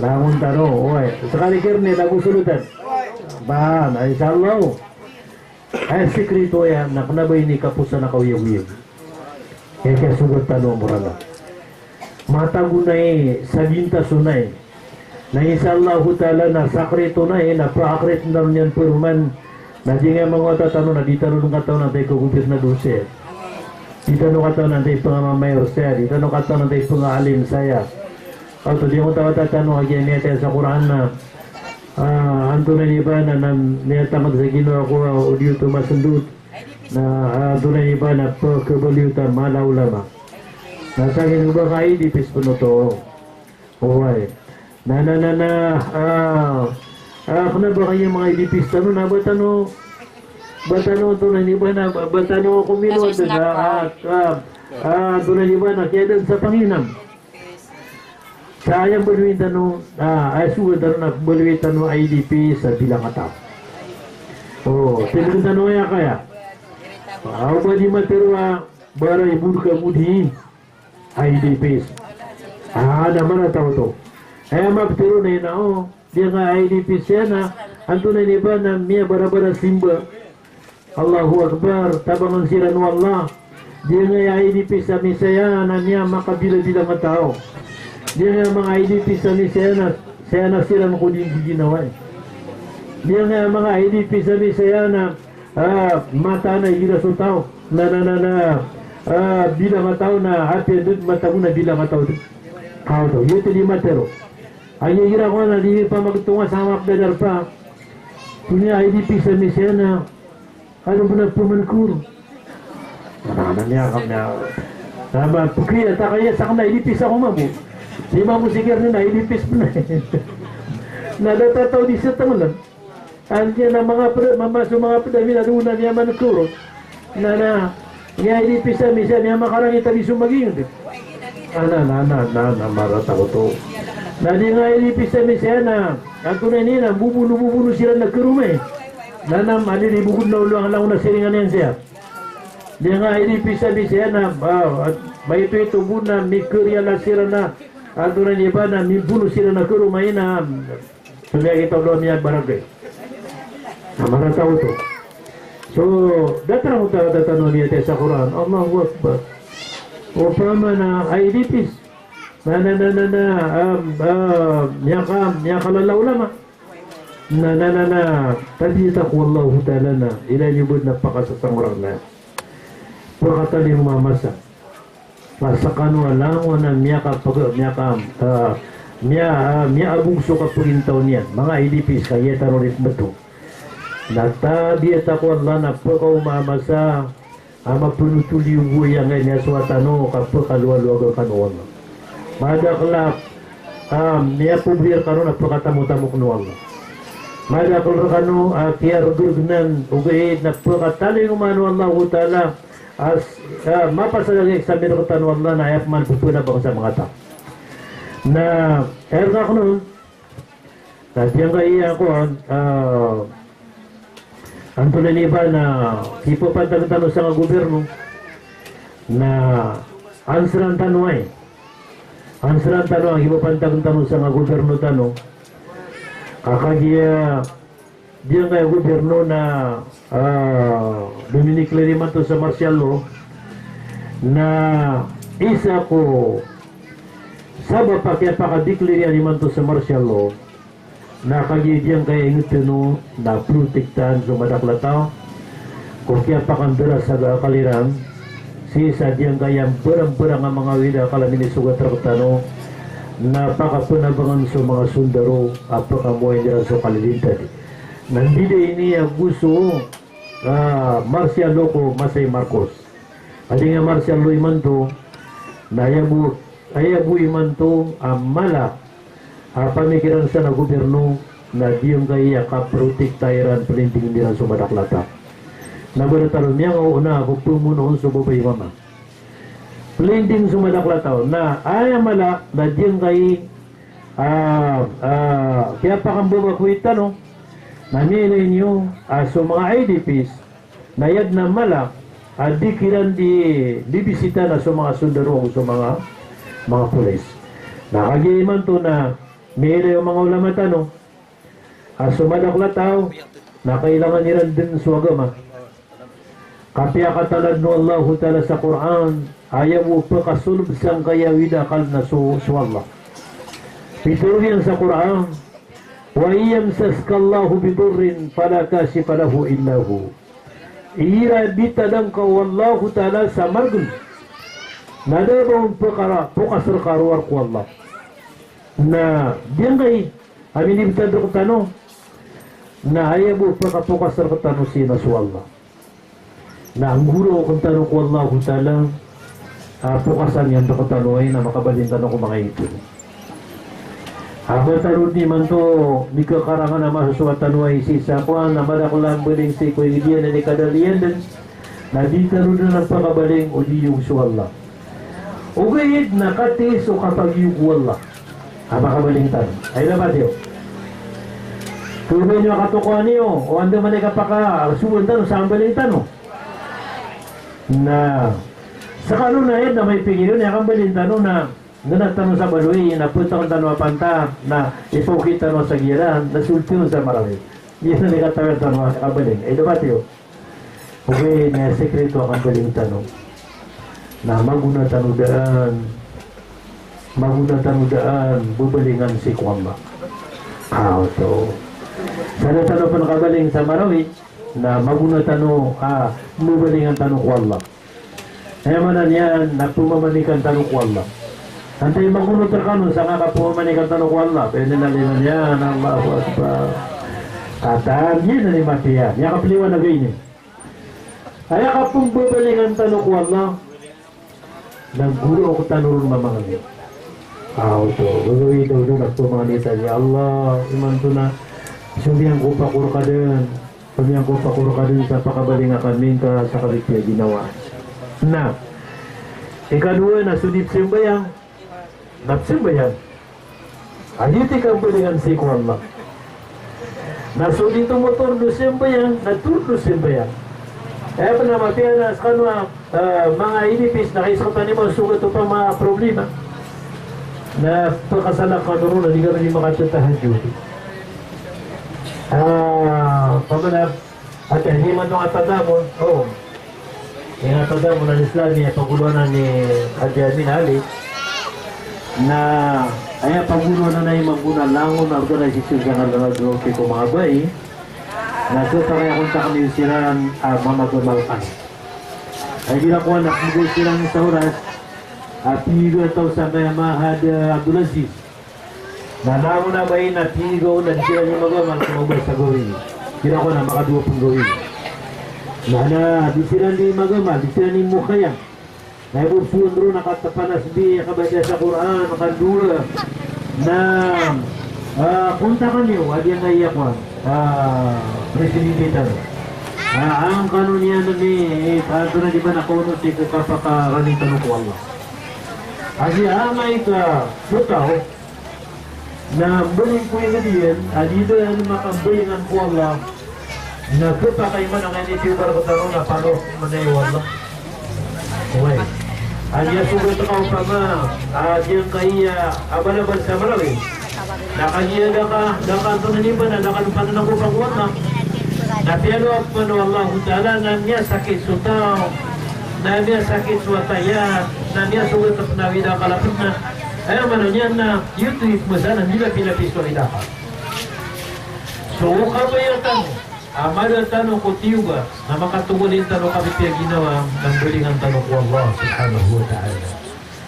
Langun taro, oy. Sekali kirni lagu sulutan. Bahan, insyaAllah. Ay sikrito yan, nakunabay ni kapusa na kawiyaw-wiyaw. Kaya sugat tano murala. Matagunay, sabinta sunay. Na insyaAllah ta'ala na sakrito na na paakrit na yan puruman. Nanti nga mga tatanong na dito nung kataon natin kugupit na dulce. Dito nung kataon natin pangamayor saya. Dito nung kataon natin pangalim saya. At di mo tatanong agyan niya tayo sa Quran na anto na iba na niyatamag sa ginawa ko audio tumasundut na anto na iba na pagkabaliutan malaw lama. Nasa akin ba kayo dipis po no to? Uway. Kena ba kayo mga idipis tanong na batano to na iba na batano kumilo na to na iba na kaya dan sa Panginam. Sayang baluin tanong suwa tanong na baluin tanong IDP sa bilang atap. Tinong tanong ya kaya ako ba di materwa bara ibud ka mudhi IDP naman na tao to ay maptiro na yun dia nga IDP siya na anto na niba na miya bara-bara simba Allahu Akbar tabangan siran wallah dia nga IDP sa misaya na niya makabila-bila nga tao dia nga mga IDP sa misaya na saya na siran ko din ginawa dia nga mga IDP sa misaya na mata na ira sa tao na bilang nga tao na happy doon mata mo na bilang nga tao kao to yun di matero ay ira ko na di pa magtunga sa hamak dadar pa punya IDP sa misya na ano ba na pumankur naman niya kam na tama pukriya ta kaya sa kama IDP sa kumabu Si Mamu Sikir na ilipis mo na nadatataw di sa tamulan. Andiyan na mga pedami na doon na niya manukuro na niya ilipis sa misa niya makarangit tabi sumaging. Marata ko to. Na di nga ilipis sa misa na ako na niya bubuno sila nagkarume. Nanam aliribugod na ulang lang na siringan yan siya. Di nga ilipis sa misa na may ito na may kurya na sila na ako na niya ba na may buno sila nagkarumay na kaya kita doon niya barangay. Marata ko to. So, datang mo tatanong niya sa Quran, Allahu Akbar. O pama na IDPs. Niya kalalaw lama. Tadita ko Allahu Ta'ala na ilalibod na pakasasangurang na. Pagkatali mamasa. Pasakan walang wana miya abungso ka purintaw niya. Mga IDPs, kaya terorisme to. Natabi at ako Allah na pagkaw mamasa ama punutuli yung buya ngayon niya suwatano kapag kaluwa-luwa ka noon. Madaklap niya pubrir ka noon at pagkatamu-tamuk noon. Madaklap ka noon kaya rugurugnan ugahid na pagkatali yung manu Allah Ta'ala as mapasalagay sa minang tanu Allah na ayap man pupuna ba sa mga tao. Na erga ko noon Tadiyang kaya ako ang tunaniba na tipo pantagtano sa gobyerno na answeran tanong ang ipo pantagtano sa gobyerno tano kakagya diyang kaya gobyerno na duminikleri man to sa martial law na isa ko saba pa kaya pakadikleri man to sa martial law na kagidiyang kaya ingot no na protektahan sumadaklataw kung kaya pakandara sa kalirang si isa diyang kaya berang-berang ang mga wida kalamin sugat rakotano na pakapunabangan sa mga sundaro apakamuay nila sa kalilintad nandida ini gusto martial law ko Masay Marcos adi nga martial law iman to na ayabu iman to mala pamikiran sa na gobyerno na diyong kaya kaprotektahiran pelinting nila sumadaklata na beritaron niya nga una ako pumunoon sa babay mama pelinting sumadaklata na mala na diyong kaya kaya pakambubakwita no namili niyo so mga IDPs na yad na mala di kiran di bisita na sa mga sundaro o sa mga pulis nakagiman to na mayroon yung mga ulama tanong sumadaklataw na kailangan niran din suwagama kapya katalad no Allah Ta'ala sa Quran ayaw mo pakasulub sang kaya widakal na suwallah pituloy sa Quran wa iyamsaskallahu bidurrin fala kashifa lahu illa hu ira bitadang ka wallahu Ta'ala sa margun nadabang pukasar karuar ko Allah na diyan kay amin ibtadro ko tanong na ayaw pagkapukasar ko tanong sinasu Allah na ang guro kong tanong ko Allah kung talang pukasan yan ko tanong ay na makabalin tanong ko mga ito ako tanong ni man to di kakarangan na masusuat tanong ay sisa ko na madakulang baling si ko yung diyan na ni kadalian din na di tanong na nagpakabaling o di yung su Allah o gayit na katis o kapag yung Allah makabaling tanong ay dapat yun tuloy nyo katukuhan niyo o ando man ay kapaka-suwan tanong saan baling tanong na sa kanon na yan na may pingin yun yakang baling tanong na nanatanong sa baluwi na punta kong tanong apanta na ipukit tanong sa giran na sulti sa marami yan na nikatawag tanong kabaling ay dapat yun okay na sekreto ang baling tanong na maguna tanong daan bubalingan si Kwamba so sana tanong pa nakabaling sa Marawi na maguna tanong bubalingan tanong Kwamba kaya manan yan na pumamanikan tanong Kwamba antay maguna terkanun sa nga pumamanikan tanong Kwamba pwede nalinan yan Allahu Akbar kataan yan na ni Matiya yan kapliwan na ganyan kaya kapong bubalingan tanong Kwamba naguro ako tanong mamangin to, gagawin daw doon ako mga nita niya. Allah, iman to na sumiyang ko pa ka din. Sumiyang ko pa din sa pakabalinga kami ka sa kabitya ginawa. Na, ikadua na sudip simbayang, napsimbayang. Aditi kang balingan si ko Allah. Nasudip to motor do simbayang, naturo simbayang. Kaya pa na matiyan sa kanwa, mga inipis na kaisutan ni mo, sugat pa mga problema. Na pagkasalak ka doon na di ka rin makatatahan duty. Pamanap, at hindi man nung atada mo, yung atada mo na Islam niya, paguluan ni Adi Amin Ali, na ay paguluan na yung magbunan langon na organisasyon ka nga nalagroke ko mga bay, na ito kaya kung sa kami silang mamagamalkan. Ay ginakuha na kung silang sa oras, pigo ito sa may Mahad Abdul Aziz. Nalaman na ba yun na pigo na di sila niya magamal kumabay sa gawin. Ginakuha na makadua pong gawin. Di sila ni magamal, di sila ni mukaya. Naibubsuan rin nakatapanas di kabadya sa Quran, makadura na punta ka niyo, adi ang naiyak Presidente ang kanon niya na ni paano na di ba nakuno si kapakaranita ko Allah. Kasi amay ka butaw na buling ko yung diyan, adito yan makabulingan ko Allah na kapakay man ang initial barbataro na paano manayaw Allah. Okay. Adya sugat ka pa nga, adyang kaya abalaban sa Marawi. Nakanya ka ito na niba na nakalupan na ng upang wata. Napiyalo at mano Allah Ta'ala na niya sakit sutaw, na niya sakit swataya, na niya sugat at nawida kalapit na. Ayaw mano niya na YouTube mo sana nila pinapisto rin dapat. So ka ba yung tanong? Amada tanong ko tiyo ba na makatungulin tanong kami pinaginawa ng bulingan tanong ko Allah Subhanahu wa Ta'ala.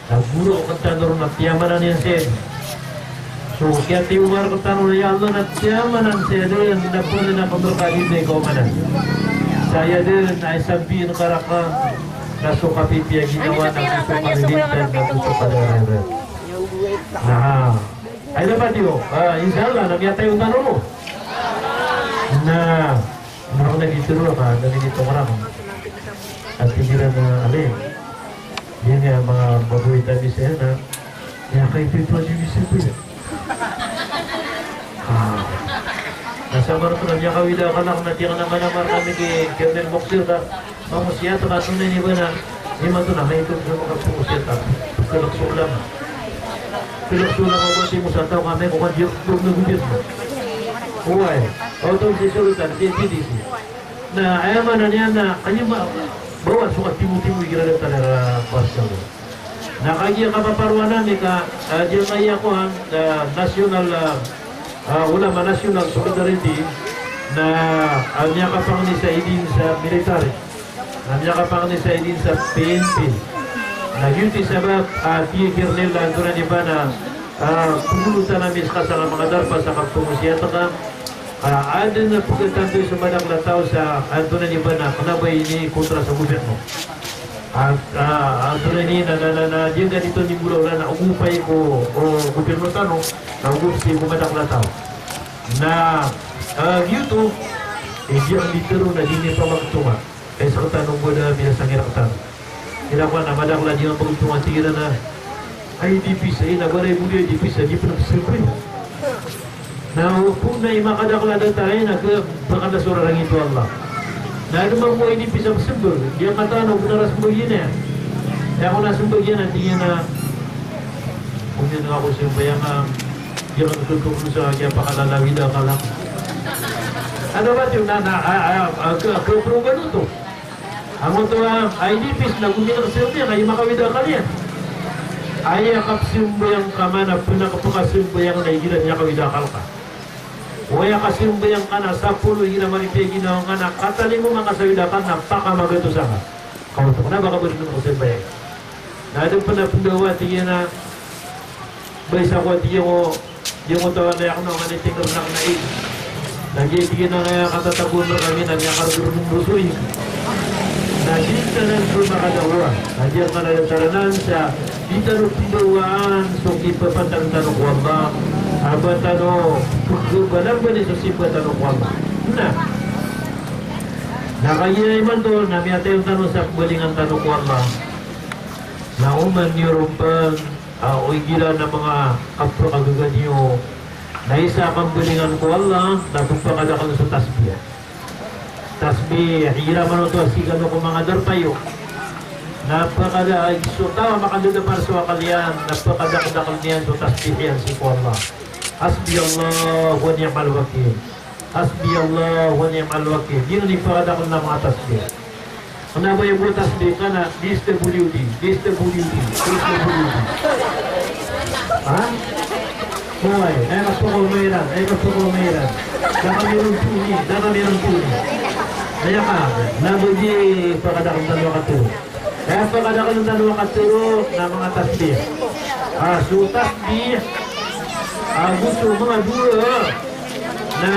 Naguro ko tanong na tiyamanan niya siya. So, kaya tiwar ko tanong na Allah na tiyamanan siya din na po na pagkakalit na ikaw manan. Saya din ay sabihin karaka na sukapit niya ginawa ng gusto kalilintan na gusto kalararan. Ay dapat yun. Inshallah, nagyata yung tanong mo. Na, ako nagituro ka, nalilito ka naman. At hindi na alin. Yan nga, mga babuhay tabi sa yan na, kaya kayo pito ang yunisip ko yan. Nasa marito na niya kawida ka lang, natira naman naman kami kay Colonel Moksir ka, mamusya, ito katunay niya ba na, hindi man ito na, may ito sa mga pumusya ka, kalaksulang. Kalaksulang ako mo sa tao kami, kung kandiyak na gobyerno. Uway, otong si Sultan, si CDC. Na ayaman na niya na kanya bawa sukat timu-timu gira na talaga pasal. Na kanya kapaparuanan ni ka diyan kaya ko ang national ulama national solidarity na niya kapang ni sa idin sa military. Niya kapang ni sa idin sa PNP. Nagyuti sabab Tigir nila doon di ba na pumulutan namin sa mga darpa sa kapumusyata ka ada na pagkatanto sa madang lataw sa anto na niba na kanabay ni kontra sa gobyerno. At anto na ni na diyan ganito ni Bulaw na naugupay ko o gobyerno tanong naugup si madang lataw. Na YouTube diyan litero na din pa magtunga. Kaya sa tanong mo na binasangiratan. Kinakuha na madang la diyan pagtunga sige na IDP sa inabaray muli IDP sa di pa nagsasabi. Na kung na imakadakla na tayo na pakadasura lang ito Allah. Na naman mo IDP sa sembol, dia kata kung naras mo yun eh. Kaya kung nasumbag yan, hindi yan na kung yan ako simbayang yan ang tututok sa kaya pakalalawid ka lang. Ano ba yung kaprugan ito? Ang ito IDPs na kung nakasilbi, kayo makawida ka niya. Ay kapsimbayang ka man na pinakapakasimbayang na igilan niya kawidakal ka. Waya kasimbayang ka na sa pulo igilan maripay ginawa ka na kataling mo mga kasawidakan na pakamagato sa ka. Kautok na baka ba rin mo simbayang. Nadang pa na pundawa tiyan na baysa ko tiyan mo yung tawa na ako na maniting ka na kanaig. Nagyitigin na kaya katatagun na kami na niya karugurong ng busoy. Nagyit ka na ng makadawa. Nagyan ka na ng taranan sa di tanong tinawaan, so ipapatang tanong ko Allah, aba tanong, benar ba ni so sipa tanong ko Allah? Nakaya man doon, nami ata yung tanong sa balingan tanong ko Allah, na uman niyo rumpan, o gila ng mga kapro-agagan niyo, na isa kang balingan ko Allah, natupakada ka sa tasbih. Tasbih, hira man ito, sigano ko mga darpayo. Napakada, tawa makaluda para sa wakalian, napakadakadakal niyan so tasbih yan si ko Allah. Hasbi Allah wa ni'mal wakil. Hasbi Allah wa ni'mal wakil. Yun ang ipakadakal ng mga tasbih. Kung na ba yung mga tasbih ka na, DSWD. Ha? Buhay, ay magpukumiran. Daka mayroong tuni. Kaya ka, nabudi pakadakal ng mga katuro. Kaya pakadakal ng dalawa katuro na mga tasbih. So tasbih, gusto mga dua na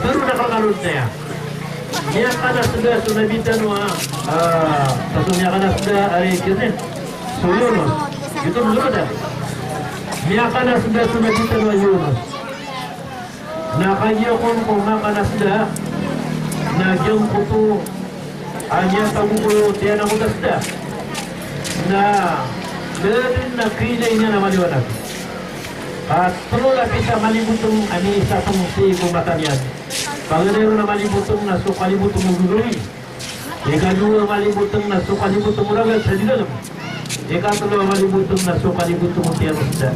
pero nakakalod na yan. Niya ka na sudah sunabitan mo niya ka na sudah ay kinin. So Yunus, ito mulod niya ka na sudah sunabitan mo Yunus. Nakanya kung makanasda nagyang kuto anya tagukulo tiyan ang utasda na meron na kilay niya na maliwanag at pero lapit sa malibutong ani sa itong si kumatan yan pagdero na malibutong na sukalibutong mululoy ikadua malibutong na sukalibutong muragal sa dilalam ikatulo malibutong na sukalibutong tiyan ang utasda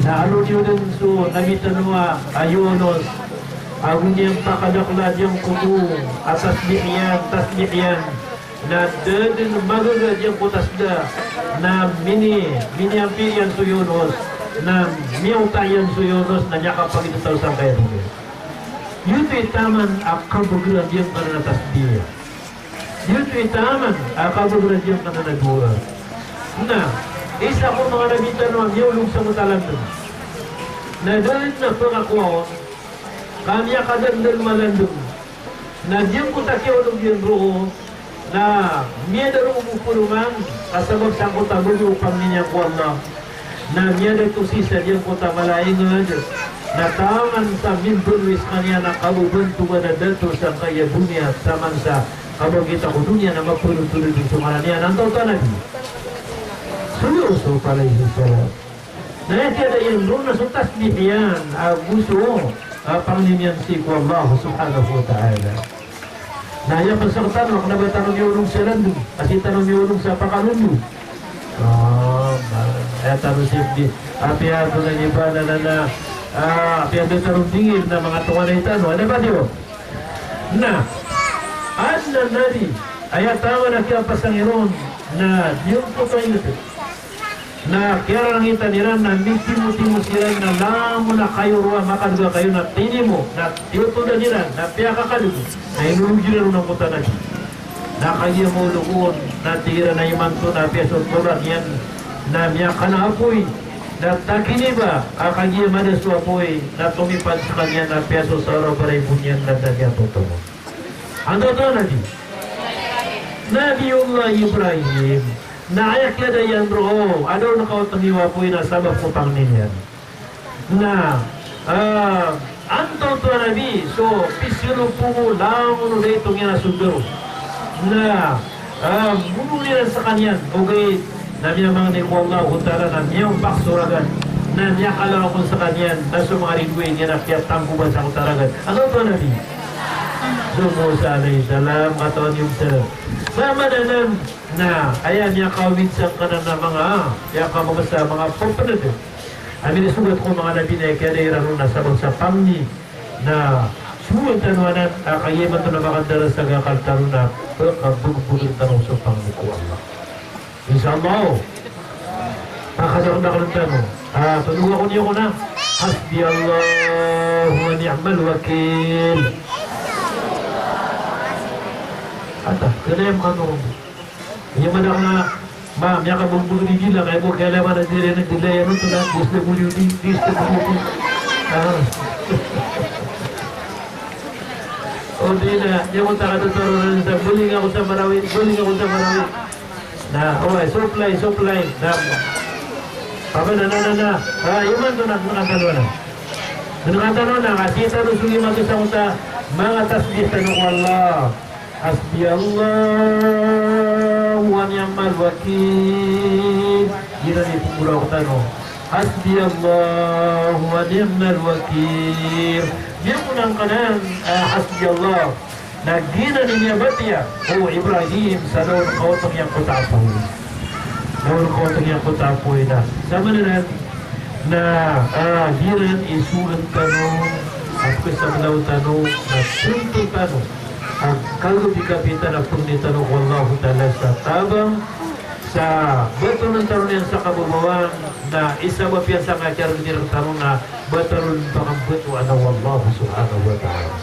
na ano niyo din so nagitanwa ayunos agung yang pakadakla yang kudu atas tasbihian na dedin magaga yang kutasda na mini ampirian suyunos na miutayan suyunos na nyaka pagitaw sa kaya nila yuto itaman akabugulan yang karena tasbih yuto itaman akabugulan yang karena nagura na isa ko mga nabitan ng yulong sa mutalan na dahil na pangakwaon kami akan malandung na diyang kutakyaw ng diyang roho na miya darong umupulungan kasabag sa kuta upang niya ko Allah na miya darong sisa diyang kuta malaingan na taman sa mintulis kanya na kabubantuan na dato sa kaya dunia saman sa kabagita ko dunia na mapulong-tulong din sumaran niya ng tautan nabi suluso pala yung salat na tiada yung roho na sutasbih yan gusto Panginoon si ko Allah subhanahu wa ta'ala. Na yan pasang tanong, na ba tanong yung sa landu? Kasi tanong yung sa pakalundu. Kaya tanong si api ato na iba na api ato tanong tingin na mga tunga na itanong. Ano ba diyo? Na, na nari, ay tawa na kaya pasang iron na yung po kayo na kaya lang kita nila na mitimo-timo sila na lamo na kayo ruwa makaduga kayo na tinimo na tiyotoda nila na piyaka kalugo na inulugyo na ng kuta na siya na kayo mo lukuon na tira na imanto na piyaso toran yan na miyaka na apoy na takiniba kakagya madasu apoy na tumipad sa kanya na piyaso sa araw para ibunyan na dagya totomo ang totoo na di Nabiullah Ibrahim na ayak yada yan roho adaw nakawatamiwa po na sabab ko pang ninyan na anton to nabi so pisilo po mo lamun ulit itong yan na sundaro na mumuliran sa kanyan okay na niya mga ni Allah utara na niyang baksuragan na niya kalaw ko sa kanyan na sa mga rinwin niya na kaya tangkuban sa utaragan ano to nabi so Musa alayhi salam katawan yung salam sama na ayan niya kawinsan ka na mga kaya ka sa mga pampanad amin isugat ko mga nabi na kaya nairano na sabang sa pangni na suwag tanwanan kayaman ito na makandara sa gakaltaro na pagkabugbugin tanong sa pangni ko Allah inshallah makasarang na kalantano panuwa ko niyo ko na hasbi Allah wa ni'mal wakil ata kaya yung yung mana na ma'am ya ka bulbul di gila kaya mo kaya naman na dire nagdilay ano ito na DSWD o di na yung mo taka tuturo na sa buling ako sa Marawi Na, supply. Na, apa na. Iman to na, Nakatano na, kasi tanong sugi mag-isa ko ta, mga tasbih tanong Allah. Hasbi Allah wa ni'mal wakil. Gila ni pumura ko tanong. Hasbi Allah wa ni'mal wakil. Dia punang kanan, hasbi Allah. Nagina niya batia. Oh Ibrahim, sa daon kautong yang kutapoy. Daon kautong yang kutapoy na. Sama na na giran isuran tanong at kasablaw tanong na punto tanong ang kalau dikapita na puni tanong wallahu ta'ala sa tabang sa beto ng tanong yan sa kabubawan na isa ba piyan sa ngajar ng tanong na beto rin bakang beto ana wallahu subhanahu wa ta'ala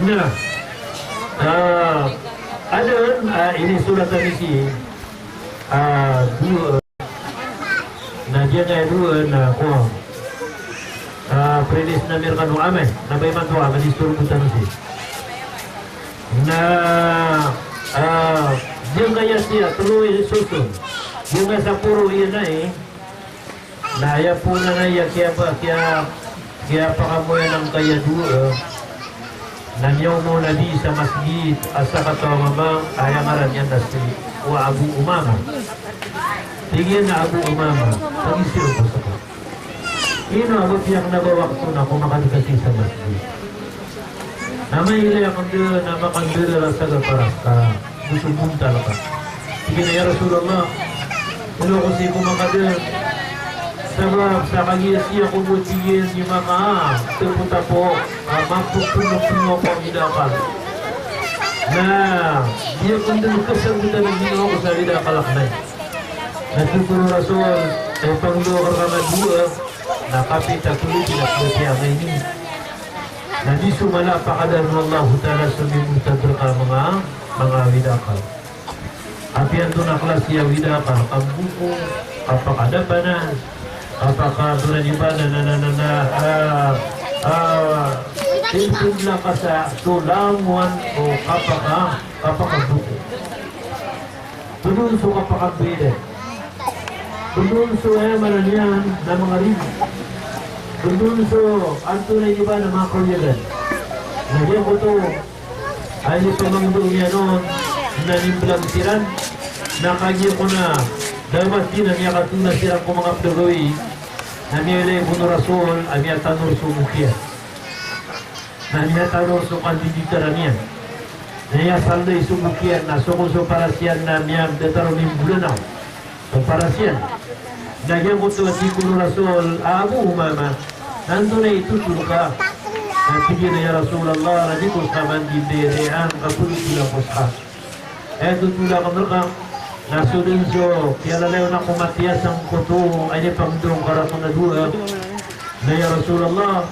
na ada ini surat misi dua na dia na dua na ko prelis na mirkanu ame na bay man to ame distur butan si na dia kaya siya tuloy susun dia nga sa puro iyan na na ya po na ya kaya pa kamoy ng kaya dua na niyaw mo na di sa masjid asa katawamang ayangaran yan na si wa Abu Umama. Tingin na Abu Umama, pag-isiro ko sa ko. Abot yang nabawak ko na kumakadikasi sa masjid. Na may ilay akong doon na makandila sa gaparas ka. Gusto buntal ka. Sige na ya Rasulullah. Ano ko siya kumakadil. Sabab sa kagiyasiya ko butigin ni maka. Terputa po. Magpupuno-puno ko ang hidakal. Na dia kung doon kasagutan ng ginawa ko sa hidakalaknay. Nagtuturo Rasul, pangluwar ka na dua, nakapita tuloy pinagpapaya ngayon. Na di sumala pa kadar ng Allah Ta'ala sumimutadr ka mga widakal. Apian to na klasya widakal, ang buko, apakadabanan, apakaduranibanan tinpudla ka sa tulanguan o kapakabuko. Tunun so kapakabide. Tunun so maranyan na mga ribu. Tunun so ang tunay iba na mga kolyagan. Nagyan ko to ay pamangdong niya noon na nimblang siran. Nakagyan ko na dapat din na niya katuna siran ko mga pdagoy na niyalay ko na Rasul ay niya tanor sumukya. Na niya tanor sumukandiditaran niya. Naya salday sumukyan na sukuso parasyan na niya dataron ng bulanaw. So parasyan. Nagyan ko to si Kuno Rasul, Abu Umama, nandun na itutul ka. Sige na ya Rasulullah, na di ko sa mandiderean, kapulit lang ko sa. Tutula ka mereka, nasudin so, kiyalalayo na kumatiyas ang kuto, ay pangdong karato na dua. Na ya Rasulullah,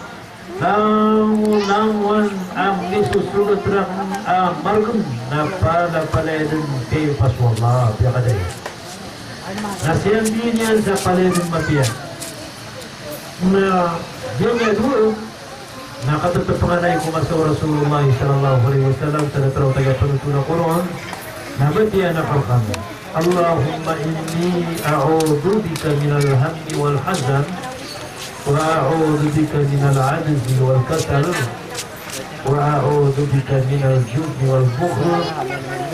Langwan ang nisusunod lang ang margum na pala-paledin kayo paswala. Piya ka dahil. Nasiyang din yan sa paledin mapiyan. Na diyan nga duro, nakatatapanganay ko sa Rasulullah sallallahu alaihi wasallam sa natraw taga-panutunang Quran na batiyan ako kami. Allahumma inni a'udhu bika minal hamdi wal hazan وأعوذ بك من العجز والكسل وأعوذ بك من الجبن والبخل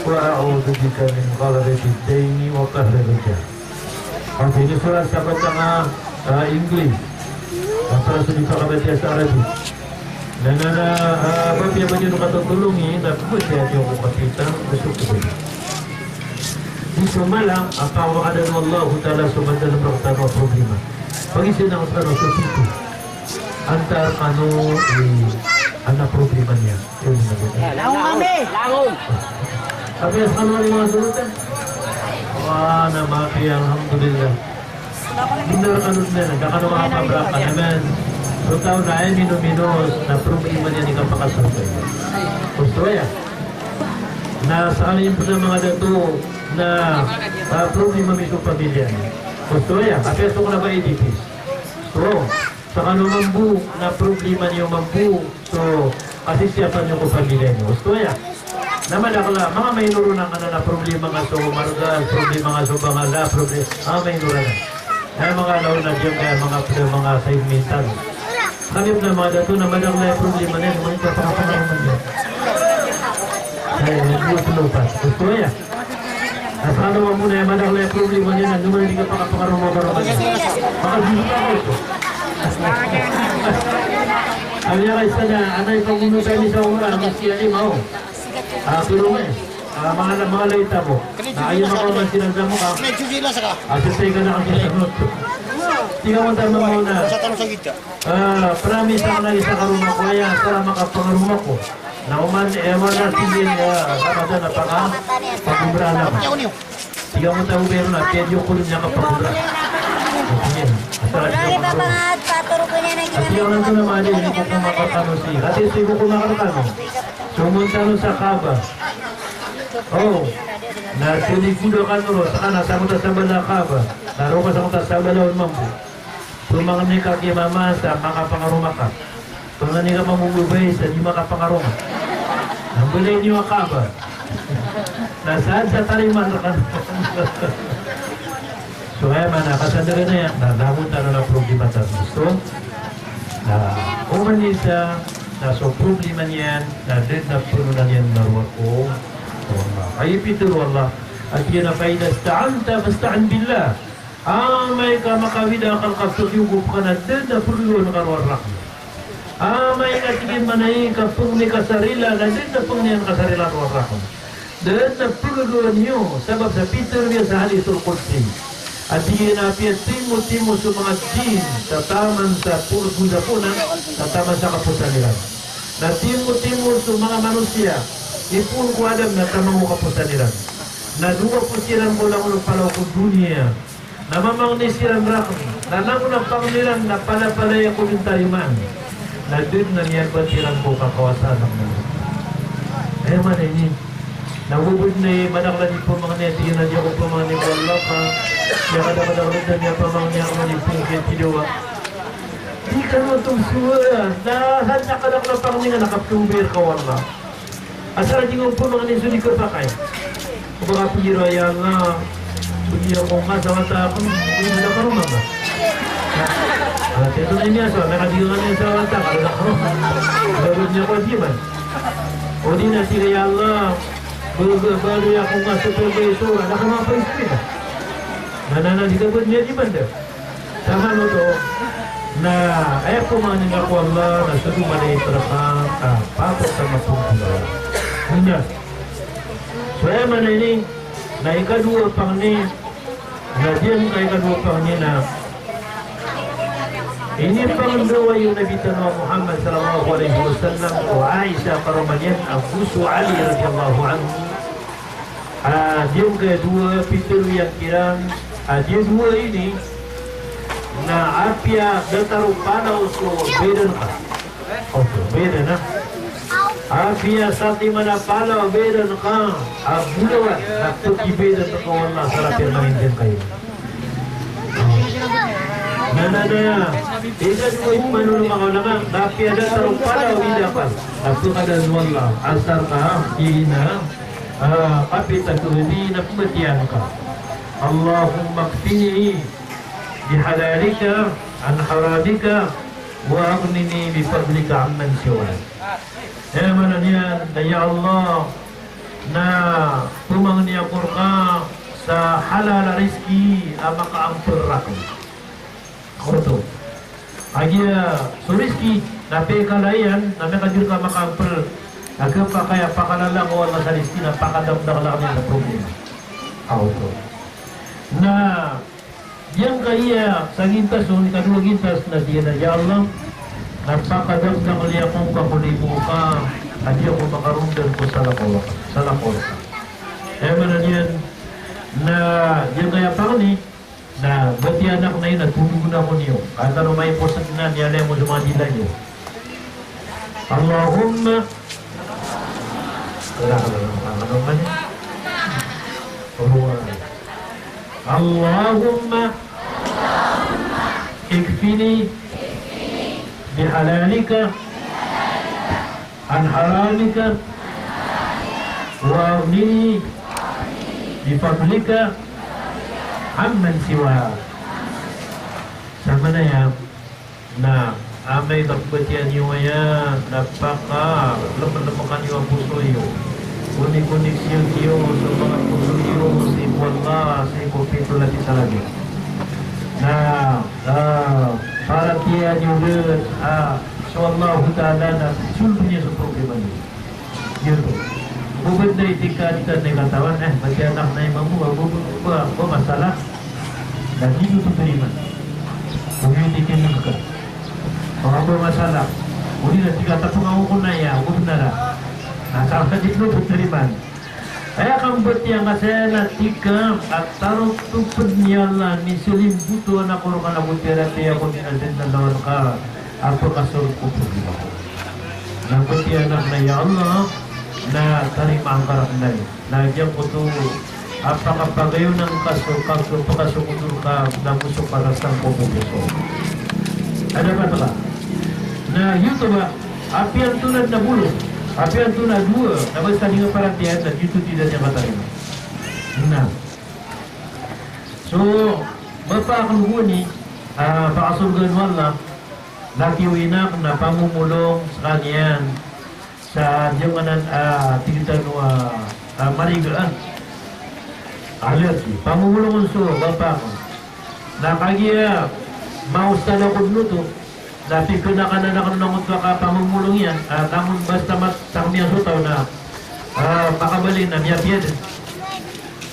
وأعوذ بك من غلبة الدين وقهر الرجال. Ini surah sahabat tengah Inggeris. Surah sudah pakai bahasa Arab. Dan ada apa yang bagi kata tolongi dan buat dia yang kita besok tu. Di semalam apa ada Allah Taala subhanahu dalam perkara problema. Pagi siya ng tanong sa sito. Antar anak problema niya. Langong kami! Langong! Sabi sa kanong mga sulutan? Namati alhamdulillah. Bindar kanot na, nagkakano mga pabraka naman. So taon na ay minuminos na problema niya ni kapakasultay. Gusto ya? Nasa kanin po sa mga dato na problema may pamilya niya. Gusto ya, apeso ko na ba edipis? So, sa kanong mambu na problema niyo mambu, so, kasi siya pa niyo ko pamilya niyo. Gusto ya? Namadakla, mga may nuro ng ano na problema nga so margal, problema nga so bangala, problema, may nuro na. Kaya mga laon na dyan, kaya mga side metal. Kalip na mga dato na madakla yung problema na yun, mga ipapakapangaman niya. Kaya naglupas. Gusto niya. At ano mo muna yung madakla yung problema niya na naman hindi ka pakapangarumaman niya. Makagino ka ako ito. Ang niya kayo sana, anay pangunutan niya sa umra, ang siya ni Mao. Pero mga laita mo, na ayaw makaman sinadya mo ka, asasay ka na kasi sagot. Tingnan mo tama mo na, promise ako na isa karuma ko, kaya para makapangaruma ko. Na uman, ewan na tingin kamada na pag-umbra na ko. Tingnan mo tama pero na, pedyo ko rin niya kapag-umbra. Mari pa mga paturo ko niya na at yung nandun naman din, hindi ko kumakakano siya. At yung sigo kumakakano, sumunta nun sa Kaba. Oh, na sinigudo ka nun, saka nasa mo sa bala Kaba. Naro ka sa sa bala mambu. Tumangani ka kay mama sa makapangaruma ka. Tumangani ka mamububay sa di makapangaruma. Nambulay niyo ang Kaba. Nasaan sa taliman ka? So kaya man, nakasandara na yan, nalamunta na ng problema sa gusto. Na umanisa, na so problema niyan, na din na puno na niyan marwa ko. Kaya pituro Allah, at yan na fa'ida, sta'anta, basta'an billah. May ka makawida kang kapsukyugop ka na din na puno na karwarak. May katigin manayin kapung ni kasarila, na din na pung niyan kasarila karwarak. Din na puno niyo, sabab sa Peter niya sa Hadisul Qudsi. At hindi napiat timo-timo sa mga din tataman sa puno-punan, tataman sa kapusan nila. Na timo-timo sa mga manusia, ipun ko Adam na tamang mo kapusan nila. Na dua po silang mula ng palaw ko dunia. Na mamang ni silang rakam. Na nangunang pangilan na palapalaya ko yung tariman. Na din na niyan ba silang po kakawasan ng mga. Eh man ini. Nabubud na madaklan po mga neti na diya ko po mga ni Allah ka. Kaya kadang-kadang na niya pa mga niya mga ni Pungkit Pidowa. Di ka mo itong suwa. Lahat na kadaklan pang nga nakaptumbir ka wala. Asal di ko po mga nisuni ko pa kayo. Kung baka pira yan na pira ko nga sa mata ako. Hindi na ka rumah ba? At ito na niya sa nakadigan niya sa mata. Kalala ko. Bagod niya ko di man. O di na sila ya Allah. Baru ya aku masuk ke itu ada kenapa itu ya? Mana disebut dia di mana? Sama itu. Nah, aku mengingat Allah dan sudah mana terbang apa sama Tuhan. Benar. Saya mana ini? Nah, kedua pang ni, ngajian kedua pang ni na. Ini pangdua yung Nabi Tanwa Muhammad sallallahu alaihi wasallam wa Aisyah karumanyan Abu Ali radhiyallahu anhu. Yung kedua Peter yang kirang dia dua ini na apia dataru panaw so beda na. Okay, beda na. Apia sati mana panaw beda na ka. Abulawan naktuki beda na ka wala sarap yung mahintin kayo. Nanana, ikan ko yung manunong mga ulangang, tapi ada taruh pada widapan. Aku kada wala, asar ka, ina, kapita ko hindi na pumatiyan ka. Allahumma kfini bihalalika, an haramika, wa aghnini bifadlika amman siwan. Eh mana niyan, ya Allah, na tumang niya kurka sa halal rizki, maka-ampur raku. Koto. Agia suriski nape kalayan nape kajur ka makampel agak pa kaya pakalala ko wala sa rizki na pakadamdam lang ng problema. Auto. Na yang kaya sa gintas o kadua gintas na diya na ya Allah napakadamdam liya kong kakulipo ka adi ako makarundan ko sa lakol. Mana diyan na yang kaya pa ni na berarti anak na yun, natulog na ko niyo. Kahit ano may posat na, niyalay mo sa mga dila niyo. Allahumma Allahumma ikfini bihalalika an haramika wa aghnini bifadlika amman siwa. Sama na yan na amay tagbatian niyo ya napaka leman-lemakan niyo ang puso niyo. Unik-unik siyo sa mga puso niyo sa ibuan ka sa ipopito lagi talaga. Na para tiyan niyo rin so Allah Ta'ala na sulpo niya sa problema niyo. Yun po. Bubad na itika dito na katawan, bati anak na imam mo, bubad masalah. Dan itu terima. Kemudian dikirim ke orang bermasalah. Kemudian dikatakan aku naya, aku benar. Nah, sampai itu terima. Saya akan bertiang saya natika atau tu penyalan misalnya butuh anak orang anak terapi aku tidak senang ka apa kasur kubur. Nah, bertiang anak ya Allah, na terima angkara nai. Nah, jam itu apakah pagayon ng pagkasukundur ka na musok para sa kukupuso. Ada ba ito ka? Na yun ba, api ang tunad na bulo, api ang tunad dua, na basta nga parang tiyan na dito tidak niya katarima. Nah. So, bapak ang huni, pakasulgan wala, nakiwinak na pamumulong sa kanyan sa diyanganan tigitan marigaan. Alat pamumulong unso bapak nakagiya mau stala kudluto tapi kena ng ka pamumulong yan namun basta matangmiya sutaw na makabalik na miya piyad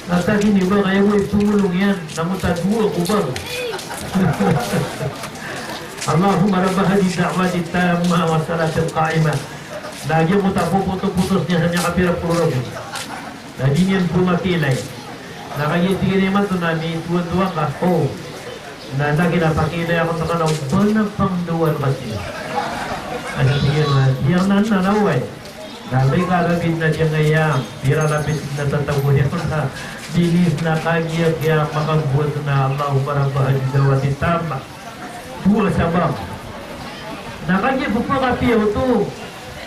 nasa gini ba kaya mo ipumulong yan namun tadbuo kubang Allahumma rabba hadi da'wati tamma wa salatil qa'imah lagi mo tapuputos niya sa niya kapirapurog lagi niyan pumakilay nakagitikin naman ito na may tuwan-tuwan ka. Na naginapakilay ako sa kanaw. Banang pangduwan kasi. Ano sige na, diyang nanaway. Nabay kalabid na diyang ngayang. Pira lapit na tatabuhin na. Bilis na kagiyag kaya makabuhat na Allahumma rabba hajidawati tama. Dua sabab. Nakagiyag po pa kapiyaw ito.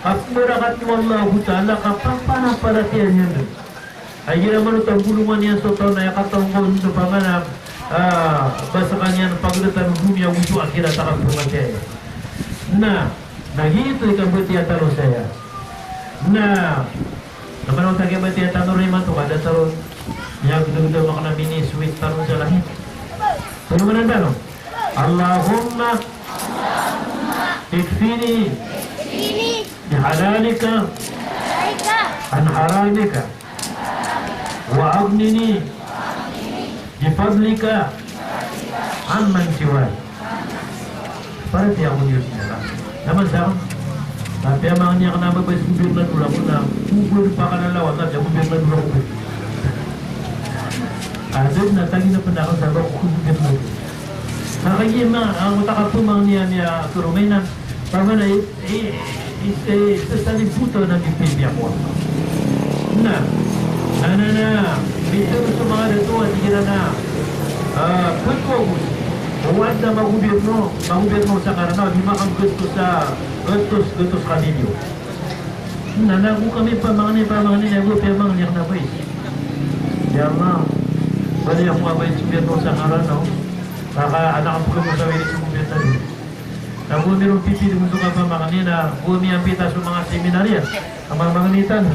Kapmurakat mo Allah Ta'ala kapang paratiyan yun. Ay naman ito ang bulungan niya sa taon na yakatanggon sa panganap basta kanya ng pagdatan ng dunia wuto akira takapulungan siya na nagito ikabati at taro siya na naman ang tagabati at taro rin man ito kada taron niya gudagdaw maka na mini-sweet taron sa langit tulungan ang tanong Allahumma ikfini bihalalika an haramika wa aghnini bifadlika amman siwai. Para tiyak mo Diyos nila. Naman sa akin, tapi amang niya ka naman ba isubir na nula ko na ubur pa ka nalawan na siya ubir na nula ko. Doon na, tagi na pa na ako sa bako ubir na nula. Nakagima, ang utakapumang niya turumainan, para na saliputo ng ipibya ko. Na, minsan sa mga datuan, sige na, pagkobos, huwag na mag-gobyerno sa karanaw, di makang gutos kanilyo. Nanago kami pamanganin, nago piyamang niyak na ba Diyan na, bali ako mabay sa gobyerno sa karanaw, anak ang pagkamo sa wilis sa gobyerno. Nago mayroong pipili mo sa pamanganin na bumiyampita sa mga seminarya, ang mga manganitan,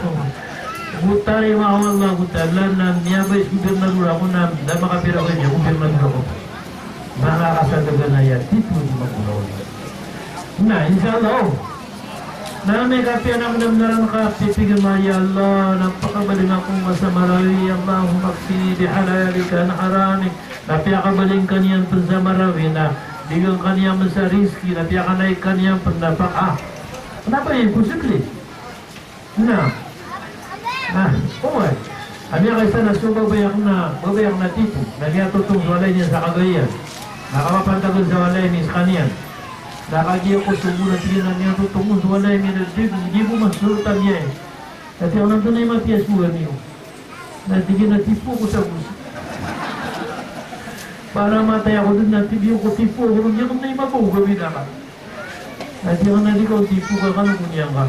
Butari Allah Ta'ala na niyabay sa gobernador ako na makapira ko niya, gobernador ako. Makakasadagan na yan, dito yung magulaw. Na, inshallah, na may kapiyan ang namnaran ka, pipigan mo, Ya Allah, napakabaling akong masamarawi, Allahumma maksini di halalika na harami, napiyakabaling kaniyang pansamarawi na digang kaniyang sa riski, napiyakanay kaniyang pandapak. Kenapa ya, kusikli? Na, Ami kay sana so babayak na tipo, nagyatutong sa walay niya sa Cagayan. Nakapapantagon sa walay niya sa kaniyan. Nakagiya ko sa muna tiginan niya tutong sa walay niya, di mo masulutan niya eh. Kasi ako nandun na yung mapiyas buwan niyo. Natigin na tipo ko sa gusto. Para matay ako dun, natigin ko tipo ko, niya kung na yung mapugawin na ka. Kasi ako na di ko tipo ka, kanong kunyan ka.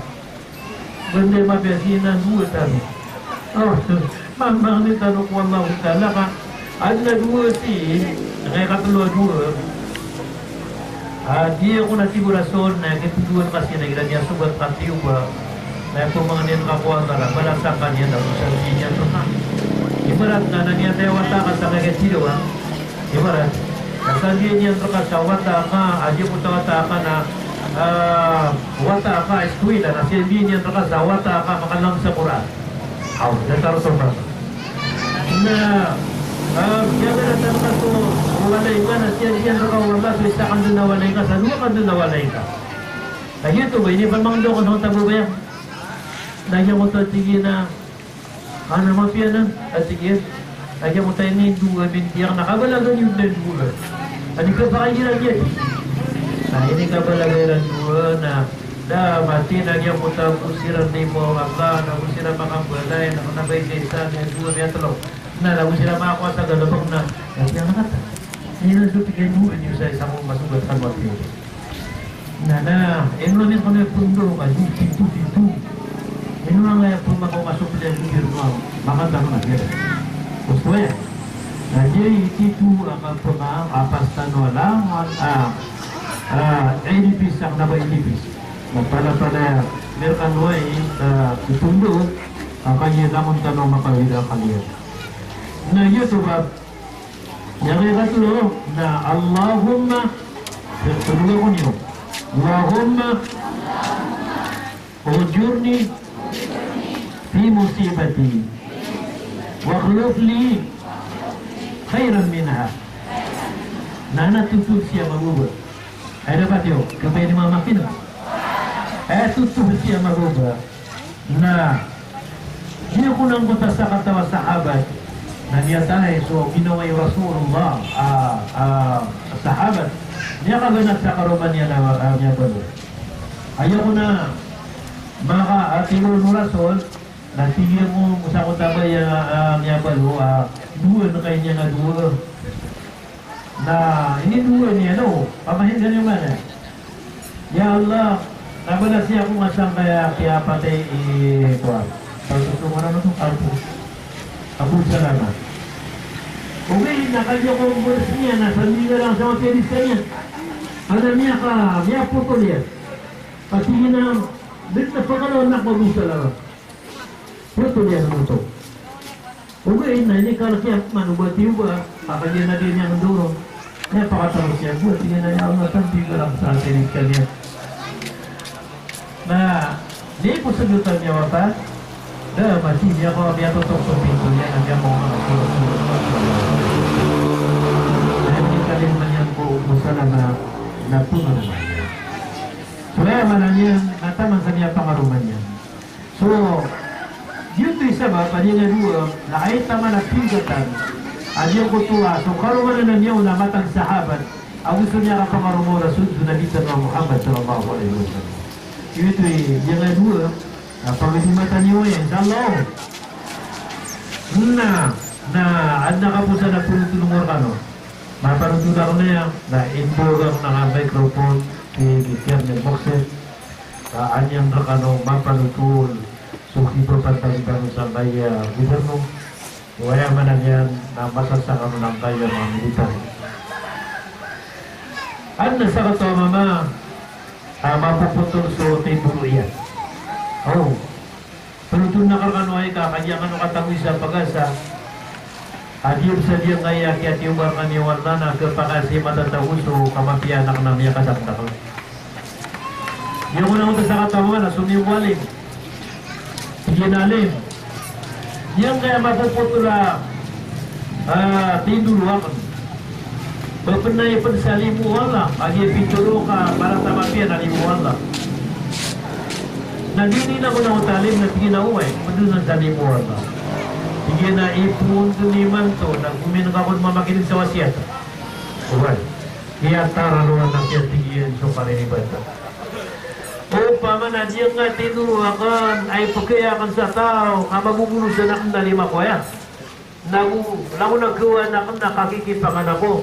Ganda yung mapiyasinan buwan tayo. Oh, mamang ni tanong wallahu ta'ala ka. Ada dua si, mereka dua. Dia ko na sigurason na ketujuan kasi na dia subat katiuba na pumanganin kapuan tara balasakan niya daw sa niya to na. Ibarat na niya tayo wata ka sa kagetido ha. Ibarat sa niya to ka sa wata ka aji mo wata ka na wata ka eskwela na siya niya to ka sa wata ka makalang sa Quran. Aw, nataro sa ba. Na jangan datang ke tu walai ka na siya ka wala bisa kan na walai ka sa dua kan na walai ka. Kaya to ba ini pamangdo ko sa tabo ba. Dahil mo to sige na ano mapia na at sige. Dahil mo tayo ni dua bintiyak nakabalagan yung dua. Ani ka pa kaya niya. Nah ini kabalagan dua na da mati na niya mo ta usiran ni mo Allah na usiran makabalay na nabay sa dua biya telo. Nah, lalu sila makakuha sa galabang na kaya nakata. Hindi na supigay mo niyo sa isang masugat ka mo. Na, namin ko na pundo ka, dito. Ino nga po makakasupilay ng hirma, makanta mo na kaya. Gusto yan. Jadi itu akan pernah apas tanwalang inipis ang naba inipis. Pada merkan wai pundo kaya namun tanong makawida kalian. Nah ya sebab yang kata lo nah Allahumma berdoa Allahumma ujurni fi musibati wa akhlif li khairan minha. Nana tutup siapa buat? Ada apa tio? Kepada mama kita. Tutup siapa buat? Nah, dia kunang kota sakata sahabat. Na niya tayo, so ginaway Rasulullah sahabat niya kaganat sa karuman niya na niya balo. Ayaw ko na maka tingul mo Rasul na tigil mo sa kutabay niya balo dua na kayo niya na dua na ini dua niya no pamahingan niyo man ya Allah nabala siya kung asang kaya patay pagtutungan naman itong Abu Salama. Okay, nakalyo ko ang bulas niya, nasa liga lang sa hotelista niya. Alam niya putol yan. Patingin na, dito na pagkalawan na Abu Salama. Putol yan ang ito. Okay, na ini kalau siya manubati ba, makanya na din niya ng duro. Kaya pakatalos siya, buat tingin na niya ang natantiga lang sa hotelista niya. Na, di po sagutan niya wapat. Dah masih dia kalau dia tutup pintunya nanti dia mau masuk. Jadi kalian menyangkut masalah na puno namanya. Soalnya mananya kata maksudnya pengaruhannya. So, yun isa ba paninya dua na ay tama na pingatan. Aja ko tuwa. So karuman na niya una matang sahabat. Ang gusto niya ang pangarumo Rasul Nabi Muhammad sallallahu alaihi wasallam. Itu yang dua. Pagkakimatan niyo yan, insyaAllah. Ada ka po sa napulutulungan ka, no? Mapanutunan ko na yan, na inbogan ko na microphone, kikikir ng boxet, anyang na ka, no, mapanutul, suki po pantalitan sa kaya gobyerno, kaya manan yan, na masasakan mo ng kaya mga militar. Sa katawa mama, mapuputol sa tiburo yan. Oh, penutun nakal kanuay ka, kanya kanu katangwi sa pag-asa. Adiyong sa diyang kaya kaya tiyubar ka niwarna na kapakasi matatawuso kamapianak na niya kadakdak. Yung unang utos sa katawan na sumiwalim, higinalim. Yung kaya mapuputula tinuluwakan. Bapanay pa sa limuwan lang, agi pituro ka para sa mapian na limuwan lang. Nandini na ko na utalim na sige na uway, madunan sa limuwan na. Sige na ipun tuniman to, nagkumin ka kung mamakinig sa wasiat. Uway, kaya taraluan na siya tigiyan so pariniban na. O pamanadiyang nga tinuwakan ay pagkayakan sa tao, magugulo sa nakandalima ko yan. Naku naggawa na kang nakakikipangan ako.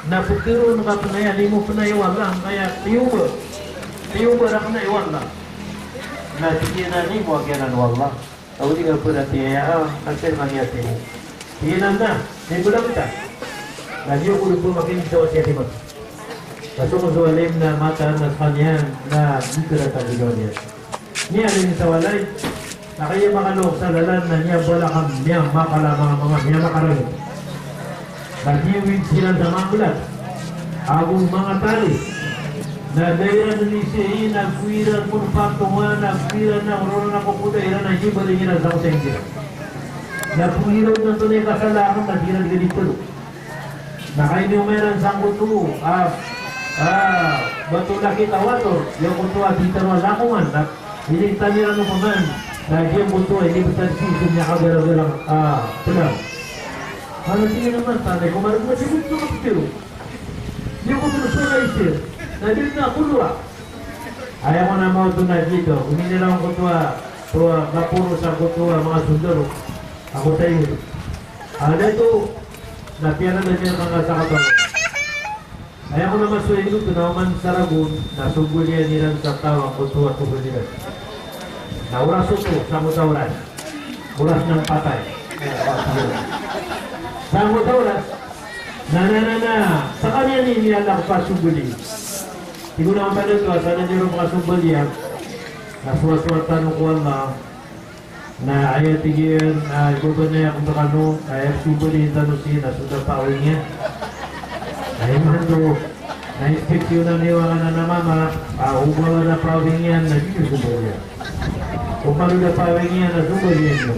Napukiro na ka panaya, di mo panayawan lang, kaya tiyuba na ka naiwan lang. Natigyan na ni mo, agyanan wallah. Ako di nga po natin, kanser mangyati. Tingnan na, may bulang kita. Nagyo ko po makinig sa siya timot. Kaso ko suwalim na mata na kanyan na dito na tabigaw niya. Niya rin sa walay, na kaya makalok sa lalan na niya wala kang niya makala mga niya makarami. Nagiwid sila sa mga bulat. Agong mga tali. Na daya ni siya nagwiran mo patungan, nagwiran na maroon na kukuta, ilan na yung balingin na sa kusengkira. Napuhiraw na tunay kasalakan na hirang ganito. Nakainiumeran sang kutu, bato nakita wato, yung kutu at hitarwa lakungan, hindi taniran mo man, na yung kutu ay libutan sisip niya kagara-garang pelang. Ano tingin naman, tanay, kumarag na si kutu kapitiro. Hindi ko pinuso na isir, na din na kulwa. Ayaw ko na mga tunay dito, uminila ang kutu napuro sa kutu mga sundaro, ako tayo. Ito, napiyanan na niya mga sakatawa. Ayaw ko naman suway ito, naman sa lagun, nasugbo niya nilang sa tawang kutu at kubo nila. Nauras ito, sa mutauras. Uras ng patay. Sa mutauras, sa kanya niyalak pa suguli. Hindi ko naman pala ito, sana niyo mga suguli yan. Nasuwat-suwatan ng kuwan na ayaw tigil, ibuto niya kung bakano, ayaw suguli yung tanusin, nasuda pa awin niya. Ayaw man ito, na-inspeksyon na niyo ang nanamama, ugawa na pa awin yan, nagigil suguli yan. Kung paano na pa awin yan, nasuguli yan nyo.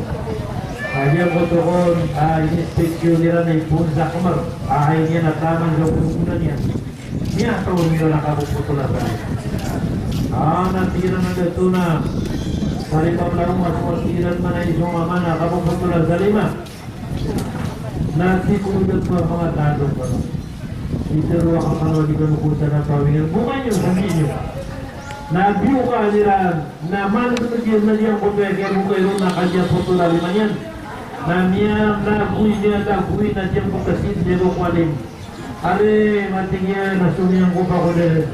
Ayaw ko ito kung in-inspeksyon nila na ipunsa kumar, ayaw niya na tamang sa pununan yan. Niya, tawag nila nakapuputula sa niya. Natira na ito na Sari pamlarong maswasiran man ay sumama na kapuputula sa lima. Nasikulot mga tadong pa. Iterwa ka kano di ka nukusa na pawingan. Bukan nyo, sabihin nyo. Nabiyo ka nila na managagyan na niyang kutuya kaya bukayro na kanya putula lima yan. Na niya nabuhi na siyang kukasin niya kwalim. Are, matingyan, nasuniyang ko pa ko din.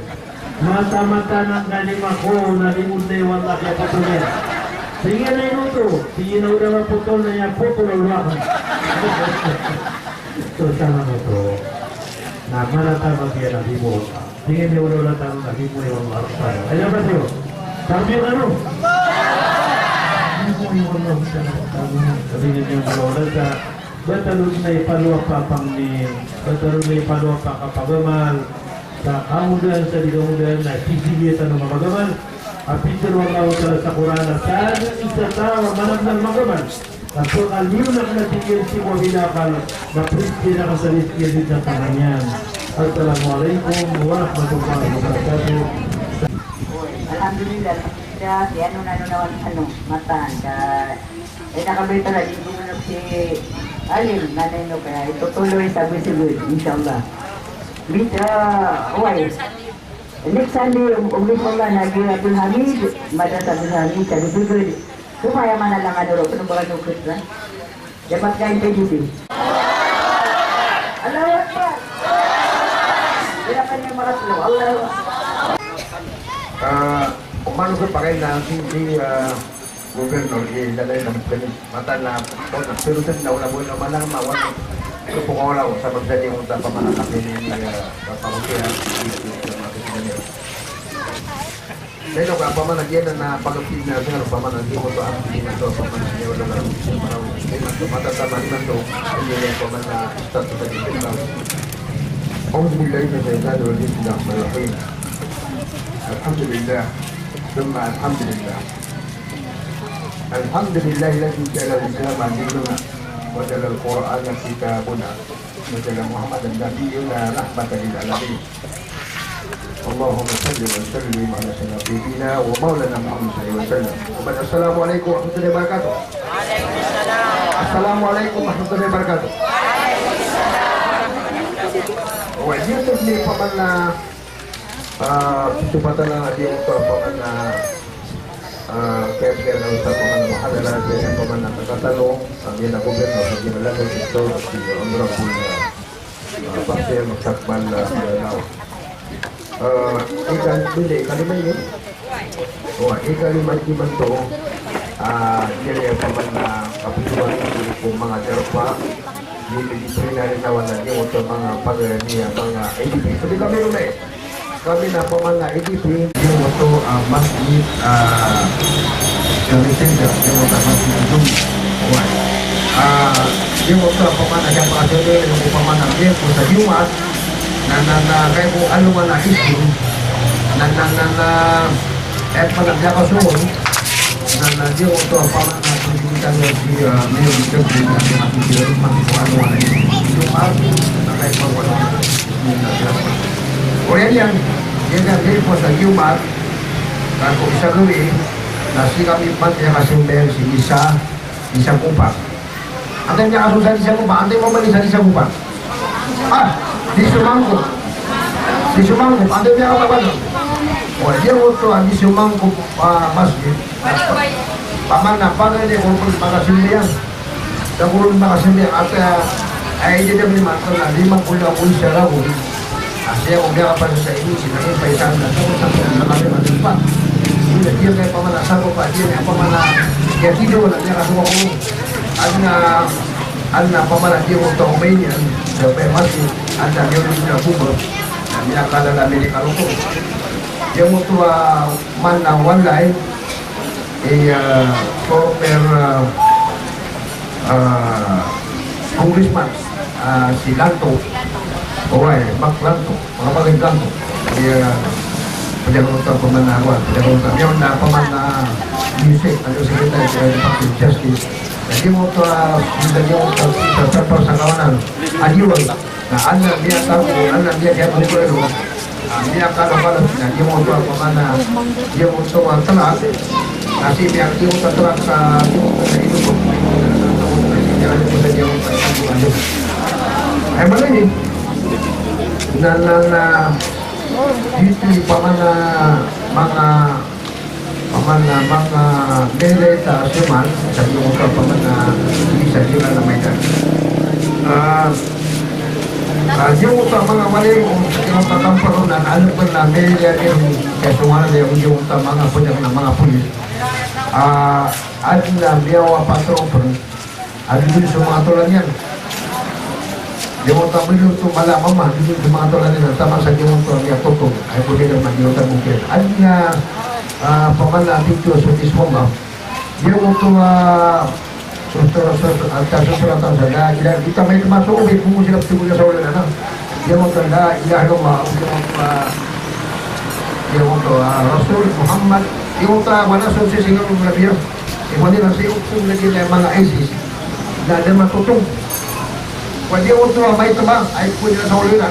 Mata-mata ng kalima ko, nalimod na yung wala kaya putulin. Sige na yun ito. Sige na udah maputol na niya putulawakan. So, sama na ito. Na malatama kaya nalibo. Sige na udah latang nalibo yung marasaya. Ayan ba siyo? Sabi yung ano? Hindi mo yung ano. Sabi nga yung marola sa batalog na ipaluwa pa pangnin. Batalog na ipaluwa pa kapagamal. Sa kamudahan sa digamudahan na sisigitan ng mga magaman. Apitero ang tawag sa Quran na sana isa tawa manang ng magaman. Kaso kaliw na natigil si Wabilakal na prinsip na kasaliskil din sa tanganyan. Assalamualaikum warahmatullahi wabarakatuh. Alhamdulillah, si ano matan. Nakabalita na, hindi mo na si Alim, nanay no, kaya itutuloy sabi siguro, inshallah. Next Sunday, ulit mo nga nag Abdul Hamid, Madrasa Abdul Hamid, sabi siguro, sumaya man na lang ano, kung baka nukit na. Dapat kain kayo dito. Allah Akbar! Wala ka niya makatlo, Allah Akbar! Umano sa pakay na hindi gobyerno, ilalay ng mata na pero sa nauna mo naman lang mawan. Ito po ko lang sa magdali mo sa pamanakap ni Papamukihan. Dahil ako, pamanagyan na pagkapin na siya, pamanagyan mo ito ang pinito, pamanagyan mo na matatama naman ito, hindi na paman na start sa dito lang. Ang bilay na sa isa, doon din sila malaking. Alhamdulillah, thumma alhamdulillah. Alhamdulillah, lagi jala Islam adiluna, wa jala al-Quran kitabuna, wa jala Muhammadan nabiyuna rahmatan lil alamin. اللهم صل وسلم على سيدنا ومولانا محمد صلى الله عليه وسلم. السلام عليكم ورحمة الله وبركاته. السلام عليكم ورحمة الله وبركاته. Wajib ni paman na kesempatan na dia untuk paman na kaya na usap paman na mahalala dia paman na nagtatanong dia na gobyerno sa ginalagan ito si Honorable Pastor Magsakman Lanao. Ikan bili kalimay yun. Ikalimay kiman to Dia paman na kaputuan ko mga derpa didisiplinary nawan na yung untuk mga pagania mga ADP. Jadi kami rumah kami na paman na ADP yung untuk masjid kami center yung untuk masjid itu yung untuk paman na yang pasal yung paman na dia sa Jumat na kayak kung ano man na isu na panagya kasunod na dia untuk paman na pendidikan yang dia media juga masih tidak masih ano na Jumat na kayak pagwala Korean dia kan po sa Jumat kung isa gabi nasi kami pat yang kasimber si isa kumpak antay niya kasusan isa kumpak antay mo man isa kumpak di Sumangkop antay niya kapag dia untuk di Sumangkop masjid paman na paman dia kumpul makasimbihan dan kurun makasimbihan at ay dia memang na 50 siya raw siya kung dia kapag sa ini sinangin pa isang na sa kami madumpa dia kay pamanasan ko pa dia paman na kaya tido wala niya kasuwa ko na paman dia untuk umay sa masjid at dia rin na bubog niya kala namin ikalukong dia untuk man na walay former congressman si Lanto Mac Lanto mga bagay Lanto dia penjaga pemenangan penjaga yang na paman na music ada sekretary dari Department of Justice jadi untuk menjadi untuk persamaan adiwan nah anak dia tahu anak dia berkuasa dia akan balas dia untuk paman dia untuk telat nasib yang dia untuk telat sa hidup mana ini na dito pamana mga deleta suman sa yung pamana bisa sila na may dan yung mga mali yung kakamparoon na alam pa na media yung kasumana yung mga punyang na mga pulis at na biyawa patropon at dito sa mga tulan yan yung tabi itu malah mama dulu cuma aturan ini sama saja untuk yang tutup ay boleh naman yung mungkin at nga pamana dito sa Tismoma yung untuk susuratan sa dahil kita may masuk ubit kung sila siguro sa ulan yung untuk ilahan yung untuk Rasul Muhammad yung untuk wala sa sisingaw ng labiyo yung nila sa yung lagi na mga ISIS na ada matutong Wadi untuk may tabang ay pwede na sa ulinan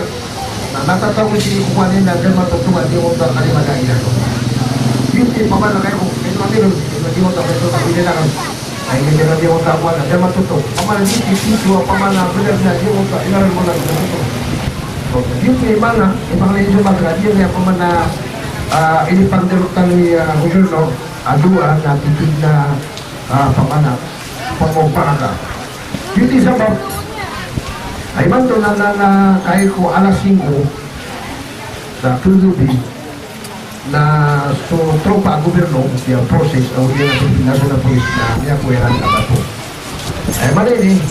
na natatawin si kukuhanin na dyan matutungan di untuk kalimat na ilan. Yun din paman na kayo kung ito natin di untuk ito na pwede na ay hindi na di untuk kukuhan na dyan matutong. Paman na di siswa paman na pwede na di untuk ilan mo na dyan matutong. Yun din mana ibang lain sa mga yun nga paman na inipandirutan ni Gubernur adua na titig na paman na pangpaparaga. Yun din sa ay manto na kahit ko alas 5 sa Tulubi na so tropa gobyerno yung proses o yung national police na niya kuweran na bato ay malini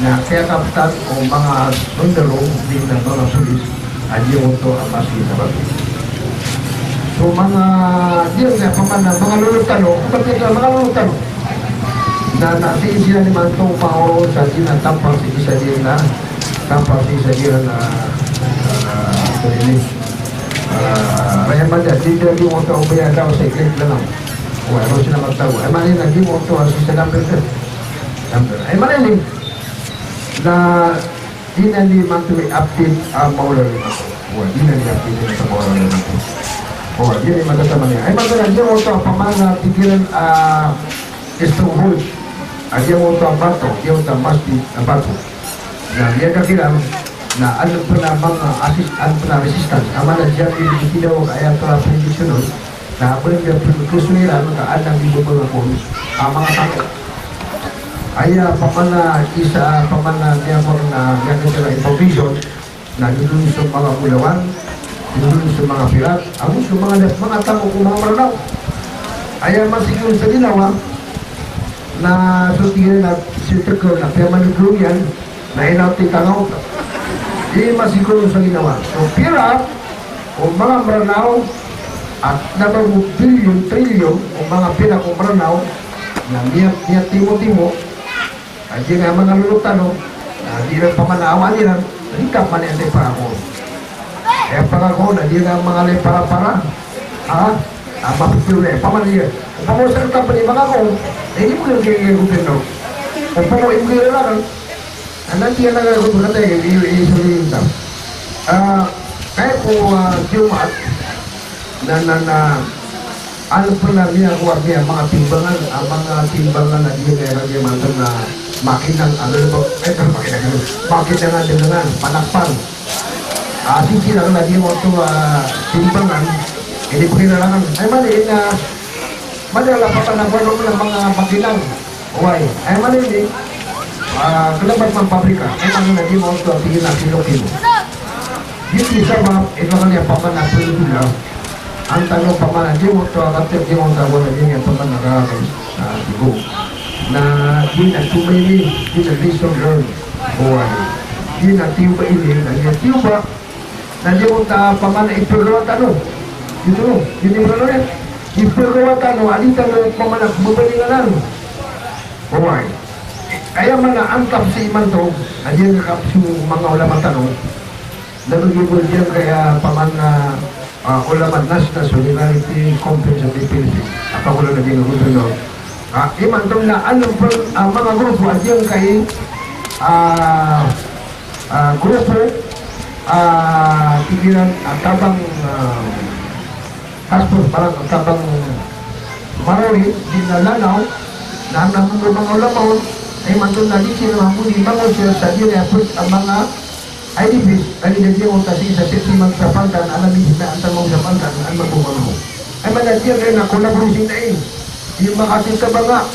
na kaya kapitan o mga sundalo din na mga police ay yung ito ang masih na bato so mga diyan nga paman na mga lulutano mga lulutano na natin sila ni Mantong Paolo sa sinatampang si isa din na tampang si isa din na ini raya manda dito di mo ito ubaya daw sa iklit lang o ano sila magtago ay manin na di mo ito si sa number ay manin na di na di mantuwi update ang maula rin ako o di na di update na sa maula rin ako o di na magkasama niya ay magkasama di mo ito pamana tigilan stronghold dia mau bato, dia mau masjid bato. Nah dia kira na ano pa na mga resistance, amana dia tidak kaya telah tradisional. Nah apa yang dia kesulitan maka ada di beberapa polis, mga takot. Ayah pamana isa pamana dia pernah yang kita improvisation, na dulu sa mga Bulawan, dulu sa mga pirat, ako sa mga takot kung mga maranaw. Ayah masih sa Dilawa. na sutihan na sitikol na kaya manugluyan na inauti tangaw di masiguro sa ginawa. So pira o mga maranaw at nabang bilyon, trilyon o mga pira kong maranaw na niya timo-timo at di nga mga lulutan na di rin pamanawa nila rikap man yan para ako. Eh pangako na di nga mga lay para-para mapipilo pamanir. Pamusar ka pa ni mga ko, hindi mo yung kaya gobyerno. Kung pa mo imigay lang, nanti yan ang gobyerno tayo, i-isulihin lang. Kaya po Jumat, ano pa na niya kuwag niya, mga timbangan na niya kaya niya mantan na makinang, makinang dengan panakpan. Sisilang na niya mo ito timbangan, hindi ko kinalangan. Ay mali na madala pa pa ng mga makinang. Uway. Ay mali ni kalabat ng pabrika. Ay mga na di mo ito tingin na kilo-kilo. Yung isa ba, ito ka niya pamanang pulula. Ang tanong pamanang di mo ito akatir di mo ito wala niya pamanang nakakay digo. Na di na tumayli, di na lesson learn. Uway. Di na tiyo ba ini, na di na tiyo ba na di mo ito pamanang ipagawa tanong. Gitu loh, ini benar ya. Diperlukan wanita dari pemanah berbandingan. Alright. Kaya mana angkap si iman tu, aja ngakap si mga ulama tanong. Nagigibul dia kaya pemanah ulama national solidarity conference of the Philippines. Apa kalau lagi ngurus no? Iman tu na ano mga grupo aja kay grupo pikiran tabang Kaspor parang tabang Marawi di Nalanaw na ang mga ulamaw ay mantun na di sila mamuni mga sila sa diri ang mga IDPs ay dinagyan mo kasi sa sisi magsapantan alamin na ang tamang sapantan ang magbumango ay managyan rin na kolaborasyon na yung makasing ka ba nga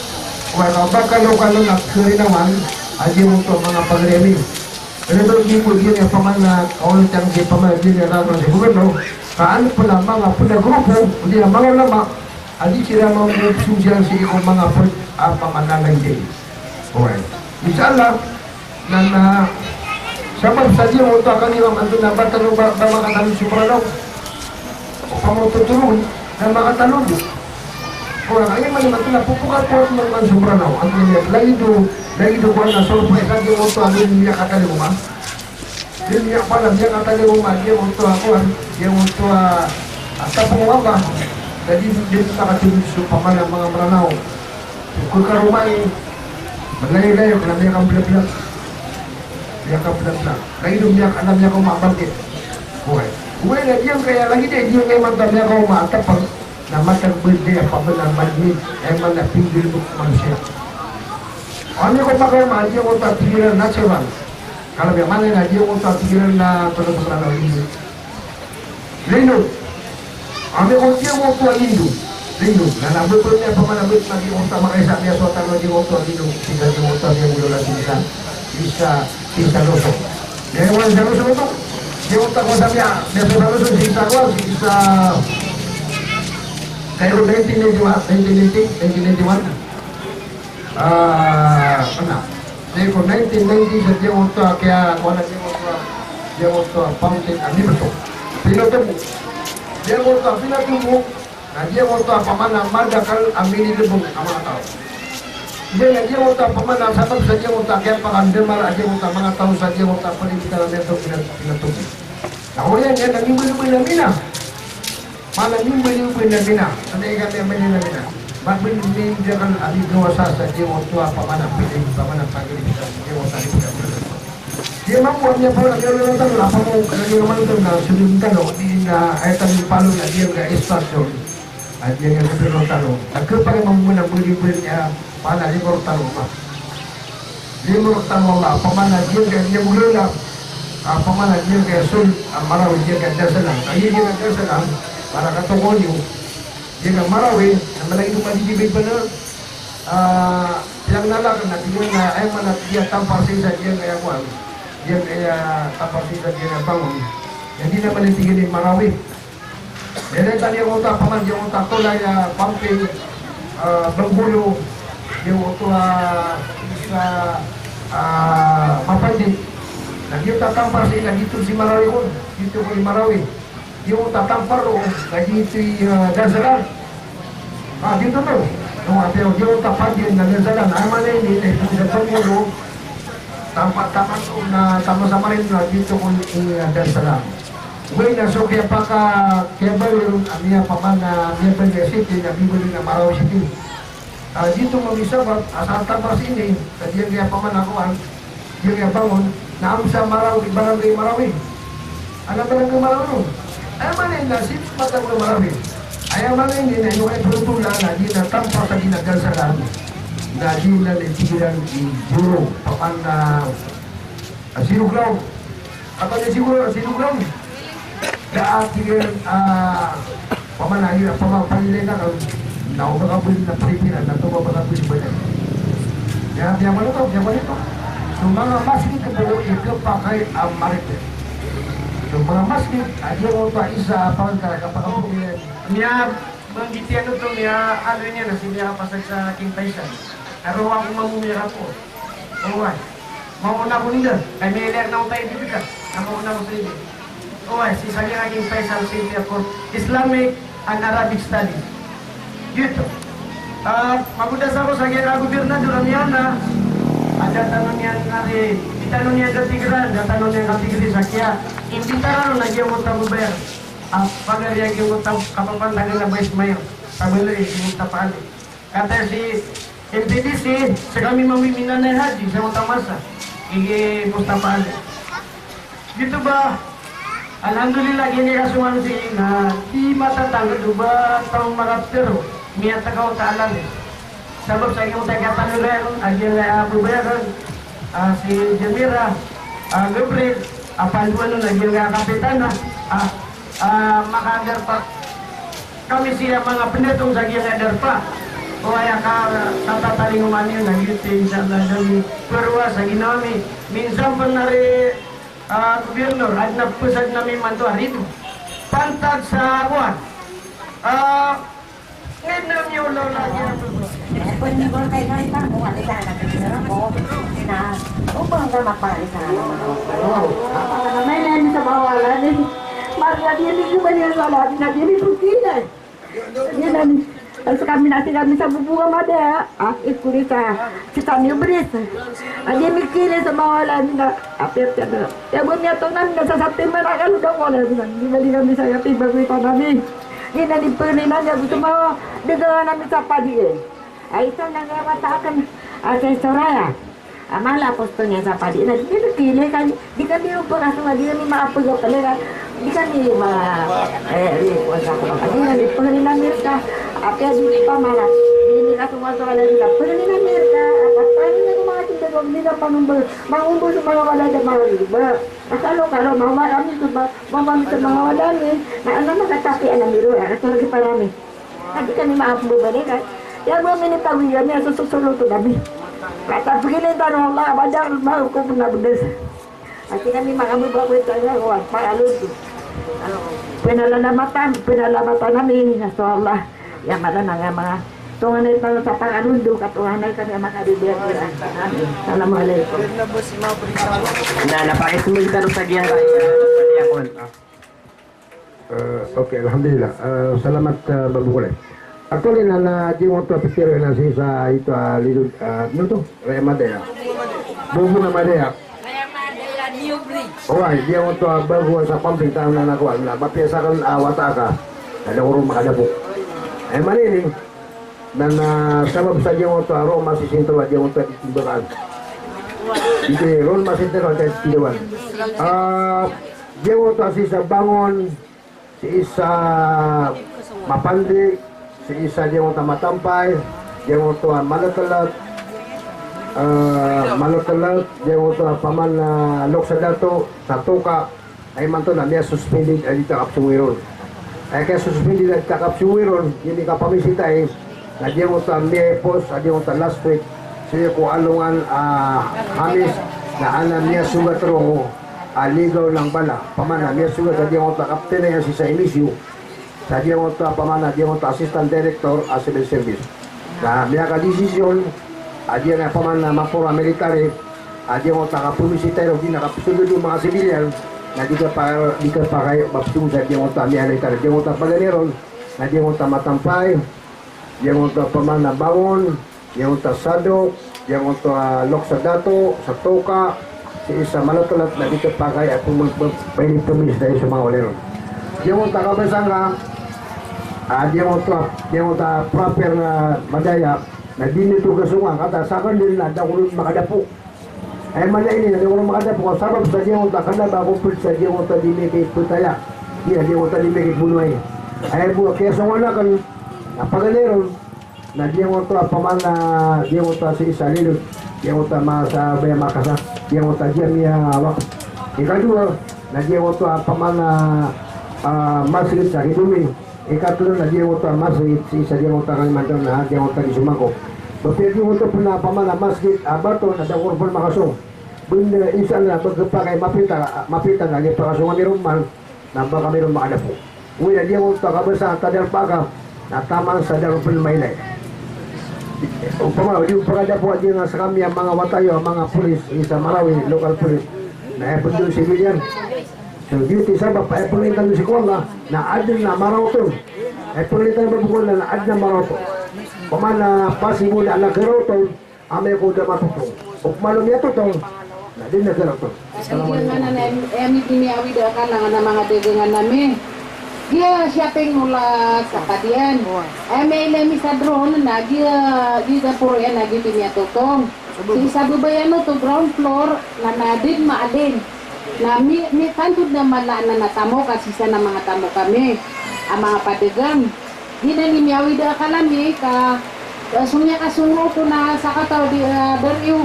wala ba kalo-kalo na kuri naman ay mo ito mga pagremi pero ito hindi mo yun yung paman na kaulit ang si paman din yung raro sa gobyerno kaan pala mga grupo, hindi na mga lama, adi sila mga susiyan sa ikong mga pamanalay din. Okay. Inshallah, na sabab sa diyo mo ito kanilang andun na batanong ba makatalong supralaw? O pamututulong na makatalong. Kung kaya man naman ito na pupukat po ng mga supralaw. Ang kanya, lagi do kuwan na surprise sa diyo mo ito ang hindi niya kataling mo. Dia pada dia kata dia rumah dia untuk aku dia untuk apa pengawal jadi dia tak kata supaya mana mga meranau ke rumah ini berlai-lai kalau dia akan belat-belat lagi dia anak dia kau mak bangkit gue dia kayak lagi dia kayak mantan dia kau mak apa nama terbeda apa benar bagi emang nak pinggir manusia orang kau pakai mak dia untuk pikiran natural. Kalau bagaimana na dia untuk pikiran na pernah ini. Lindung. Ambil dia untuk lindung. Dan ambil punya pemana bet lagi untuk makaisak dia suatu lagi untuk lindung. Sehingga dia untuk dia boleh lagi bisa losok. Dia mau bisa losok itu. Dia untuk masamnya dia sudah losok bisa keluar bisa. Kayak 1991. Pernah. Ko 1990 sa dia untuk kaya kuala dia untuk fountain ani betul. Pinatubo. Dia untuk pinatubo. Na dia untuk pamana madakal amini lebong ama tao. Dia untuk pamana sabab sa dia untuk kaya pakandemar aja untuk mga tao sa dia untuk palitan ng pinatubo. Na uriyan yan nangimuli na mina. Mana nimuli na mina. Ano kami na mina. Magbin dia kan ali dewasa saja waktu apa mana pilih mana panggil dia dewasa dia mampuannya pula dia nonton apa mau kerja mana tu nak sedungkan di na ayatan palu na dia enggak estation dia yang lebih nonton tak kepada mempunyai beri-berinya mana dia nonton rumah dia nonton Allah apa mana dia boleh lah apa mana dia kayak sul marah dia kayak dasalan dia dasalan para kata konyo dia marawi naman lagi lumajibig pa na yang nalakan na dia na ay man dia tampar sa dia kaya kuan dia kaya tampar sa dia na bangon hindi naman tingin ni marawi dahil tadi ang utak paman yung utak ko laya pumping banggulo yung ito sa Mapandi. Nagyo tatampar sila dito si Marawi ko. Dito ko yung Marawi. Yung tatampar ko, dito yung Gazalan. Dito to. Yung tapat yun na Gazalan. Ay man ini, ito sa Pangulo. Tampat-tampat ko na sama-sama rin na dito ko yung Gazalan. Ngayon na, so kaya ba yung niya paman na Miyabanga City, na bibuli na Marawi City. Dito mag-isabat, asal tapas ini, tadi kaya paman ako, yung kaya bangon, na sa Marawi, Barangay Marawi. Ano Barangay Marawi? Ay man na, sip matang na Marawi. Ay man na, yung ay produla na, di na tampa sa ginagasalan, na di na nitigilan yung juro, paman na sinuglaw. Apa na sinuglaw? Daatin pamanayo pamapalila ka na umakabulit na pilipinan na tumabakabulit ba yan? Diyan mo ito. So mga maskit ka po, ikaw pa kay Marite. So mga maskit, adiyo mo pa isa pagkakapakabulit. Niya, manggitian ito niya, ano niya na siya pasag sa King Taisan. Pero ako mamumira po. Uway. Mauna ko nila. Kaya may ilir na tayo bibigyan. Mauna ko sa inyo. Uway, si Saging King Faisal Center for Islamic and Arabic Studies. Dito. Magudas ako sa Gira Gobernador niya na ada tanong niya nari, itanong niya katigran, tanong niya katigri sa kya. Imbitaran na yung utang bayar. Pagariya yung utang kapapantagan na Vice Mayor. Pagaloy, yung tapali. Kata si MPDC, sa kami mamiminan na haji sa utang masa. Igi Mustafa Ali. Dito ba? Alhamdulillah gini kasuhan si na di matatanggal ba taong mga pero miya tagaw taalan sabab sa iyong tagatan nila agil bubayaran si Jamira Gabriel apanduan nun agil kapitana makagar pa kami siya mga penetong sa agil pa o ay katataling umani na yutin sa ladang perwa sa ginami minsan pa na rin Gobernur, at napusad namin man ito harito. Pantag sa akuan. Ngayon na niyo ulo lagi na ito. Pwede ko kayo na ito, kung ano sana natin ko, na upang ka mapalisa na naman ako. Naman sa mawalan, Maria, hindi ko ba niya sa lahat, na hindi po sila. Yan ang kami sa bubunga mada, ikuli sa kami ubris. Adi mikili sa mawalan na apir tiada. Ya bunya to namin sa September akan udah wala di bali kami sa yapi bagoy pa namin. Ina di perlinan ya gusto mo daga namin sa padi. Ay ito nangawatakan sa Soraya. Amala posto niya sa padi. Na di kili kan di kami upang aso di kami maapulo pala. Di kami wasa ko. Adi di perlinan ka apa di pamala. Ini ka semua soal nila. Perlinan ka apa tanya mga kita kung nila panumbol. Mangumbol sa mga wala na mga iba. Kasalo marami sa mga wala ni. Na ano makatapi ang miro. Kasi lagi parami. Hindi kami maapulo balik. Ya mo minitawiyan niya susunod to gabi. Kata begini tanong Allah, badar mau ko pernah bedes. Ati kami makamubaw ito na ko paalod. Pinalamatan namin sa Allah. Ya malan nga mga tungan ito sa panganundo katuhanay kami makabibigyan. Assalamualaikum. Na napakismul ka sa diyan kay Okay, alhamdulillah. Salamat Babu Kulay. Actually, na di mo ito pikir na sa ito to? Raya Madea. Bubu na Madea. Raya Madea New Bridge. Alright, di mo ito bago sa pamping taon na nakuha. Mapiyasa ka awata ka. Ada urong makadabok. Ay maniling. Dan sabab sa di mo ito aro masisinto di mo ito itimbakan. Ito ron masinto at itimbakan. Di mo ito si sa bangon, si isa mapandi, si isa dia mau matampay, dia mau tuan malatalat, dia mau tuan paman loksadato, satuka, ay man to na dia suspended ay dito kapsuwiron. Ay kaya suspended ay kapsuwiron, hindi ka pamisita eh, na dia mau tuan may post, dia mau tuan last week, siya ko alungan hamis na alam niya sugat ro, ligaw ng bala, paman na niya sugat dia mau tuan kapten na si sa emisyo. Sa dia mo pamana dia mo assistant director civil service. Na niya ka desisyon Adia nga paman na mapura military, adia mo taka-pumisitero, ginakapusunod yung mga sibilyan, na di ka pa kayo mapusung sa adia mo ta military, adia mo ta paganeron, adia mo ta matampay, adia mo ta paman na bangon, adia mo ta sadok, adia mo ta lok sa dato, sa toka, sa isa malatulat na di ka pa kayo at pumis dahil sa mga oleron. Adia mo ta kabasang ka, adia mo ta proper na madaya, na dinito kasungan kata sakan din na dakulun makadapo ay mana ini na dakulun makadapo kung sabab sa diyan ta kada ba kumpul sa diyan ta dili kay putaya diya diyan ta dili kay bunuay ay bu kaya sungan na kan napagaleron na diyan ta paman na diyan ta si salilot diyan ta masa baya makasa diyan ta diyan niya awak ikadua na diyan ta paman na masjid sa hidumi ikatulong na diyan ta masjid si sa diyan ta Kalimantan na diyan ta Sumako. Bapir diyan ta puna paman na masjid abato na dakur pun makasong. Bunda isa na pagkapakay mapita nga ni pakasungan ni Roman na baka mayroon makadapo. Uy na diyan ta kabasa tadal paka na tamang sa dakur pun mailay. Upama diyan pakadapo diyan sa kami mga watayo mga pulis sa Marawi local police na epon civilian. So duty sabab ay pulitan si Kuwanga na adil na marautong ay pulitan babukol na adil na marautong pamana pasibo na nagkarotong amay ko na matutong upmalong yato tong na din nagkarotong Dagangan na emi tiniawi dakan na mga dagangan namin dia siapeng mula sa kadian emi lemi sa drone na dia puro yan lagi tiniatotong si sa babayano to ground floor na nadin maadin na mi tantud na malana na tamo kasi sa na mga tamo kami ang mga padagang di na nimiyawi da kalami ka sumya kasungo ko na sa kataw di beryo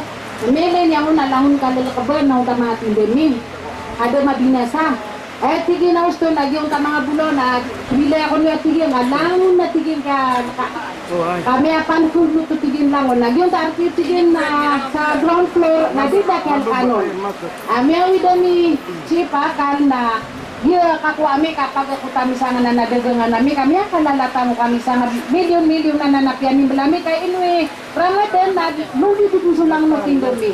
mele niya mo nalahon kalalakaban na mga tindemi ada mabinasa tigil na gusto lagi yung mga bulo na bila ako niya tigil alangon na tigil ka kami apan kung luto tigil lang lagi yung tarki tigil na sa ground floor na di dakal kanon ang dami chipa kal na dia kaku ami kapag ako kami sana na nadagangan nami kami akalalata mo kami sana milyon na nanapian ni belami kay inwe Ramadan na luli dito lang no tindomi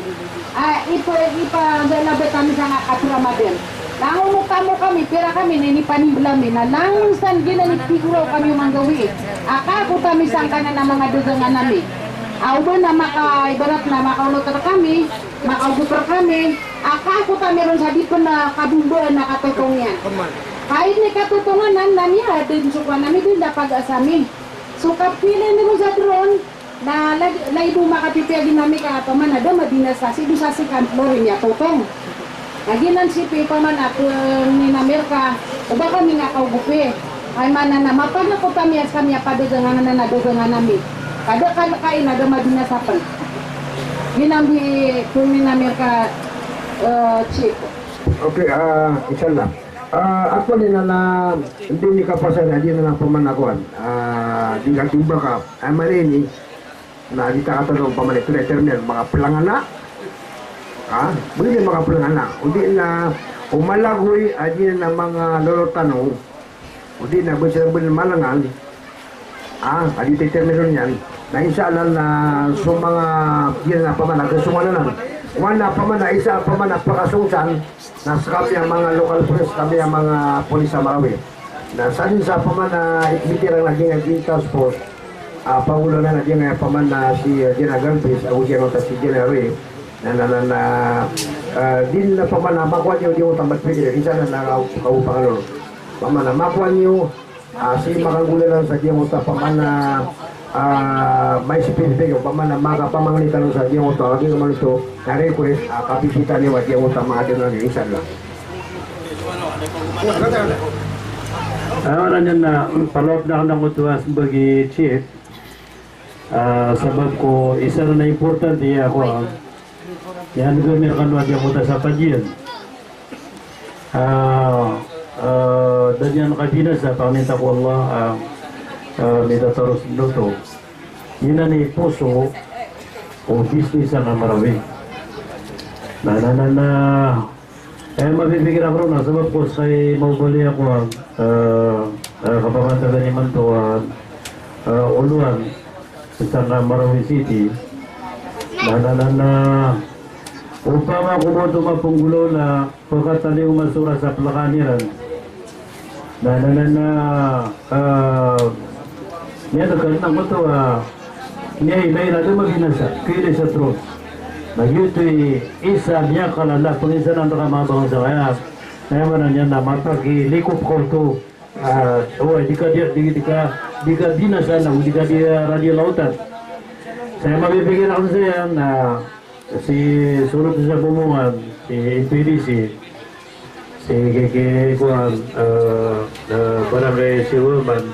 ipa galabe kami sana at Ramadan langon mo kami pera kami nini panibelami na langon san ginani figuro kami manggawi aka ako kami sangka na mga dagangan nami Auban na ibarat na makaulotar kami, makaugutor kami, ako kami ron sa dito na kabumbuan na katutungyan. Kahit ni katutunganan, naniya din suka namin din dapat asamin. So kapilin ni mo sa drone, na laibo makapipiyagin namin kakapaman, ada madinasasi, dusasi kantorin niya tutong. Naginan si Pipaman at ni Namerka, uba kami nga kaugupi. Ay mana na mapag na ko kami as kami padagangan na nadugangan namin. Kada kain ada madinasapan. Ginambi kung ni Namerka chip. Okay, isa lang. Actually na hindi ni kapasan na di na pamanakuan. Di ka tiba ka. Ay marini na di ta katanong pamalit terminal mga pelangana. Buli mga pelangana. Hindi na umalagoy adi na mga lolotanong. Hindi na ba silang malangan. Adi terminal yan. Na inshallah na so mga yan na pamanak sumana wala pa man na isa pa man napakasungsan na sa kami ang mga local police kami ang mga polis sa Marawi na sa pa man na ikmitirang naging ang task force pangulo na naging pa man na si General Galvez o si General Ray na din na pa man na makuha niyo yung tambat pwede isa na nakaupangalor pa man na makuha niyo si makangulan sa diyan pa man na may specific pa man na makapamanglitan sa diyan lagi naman ito na request kapisitan niyo at yung mga din na isan lang. Ano na palop na ng utuwas bagi chief sabab ko isa na important iya ako yan gamir kanwa diyan mo sa pagian dan yan kabina sa paminta ko Allah minta terus dito yun na ni puso o business na Marawi na mapipigil ako na sabab ko say maubali ako kapamantala ni Mantuan uluan sa Marawi City na upama kumoto mapunggulo na pagkataliw masura sa plakaniran niya nagkanang mo to niya ilay na lumaginasa kaya sa tron nagyuto'y isa niya kalala panginsan ang nakamabang sa kaya naman niya na mapagilikop ko to di ka dinasa na di ka di radio lautan saya mabibigyan ako sa yan na si sulod sa bumungan si PDC si Kuan barangay si Wilman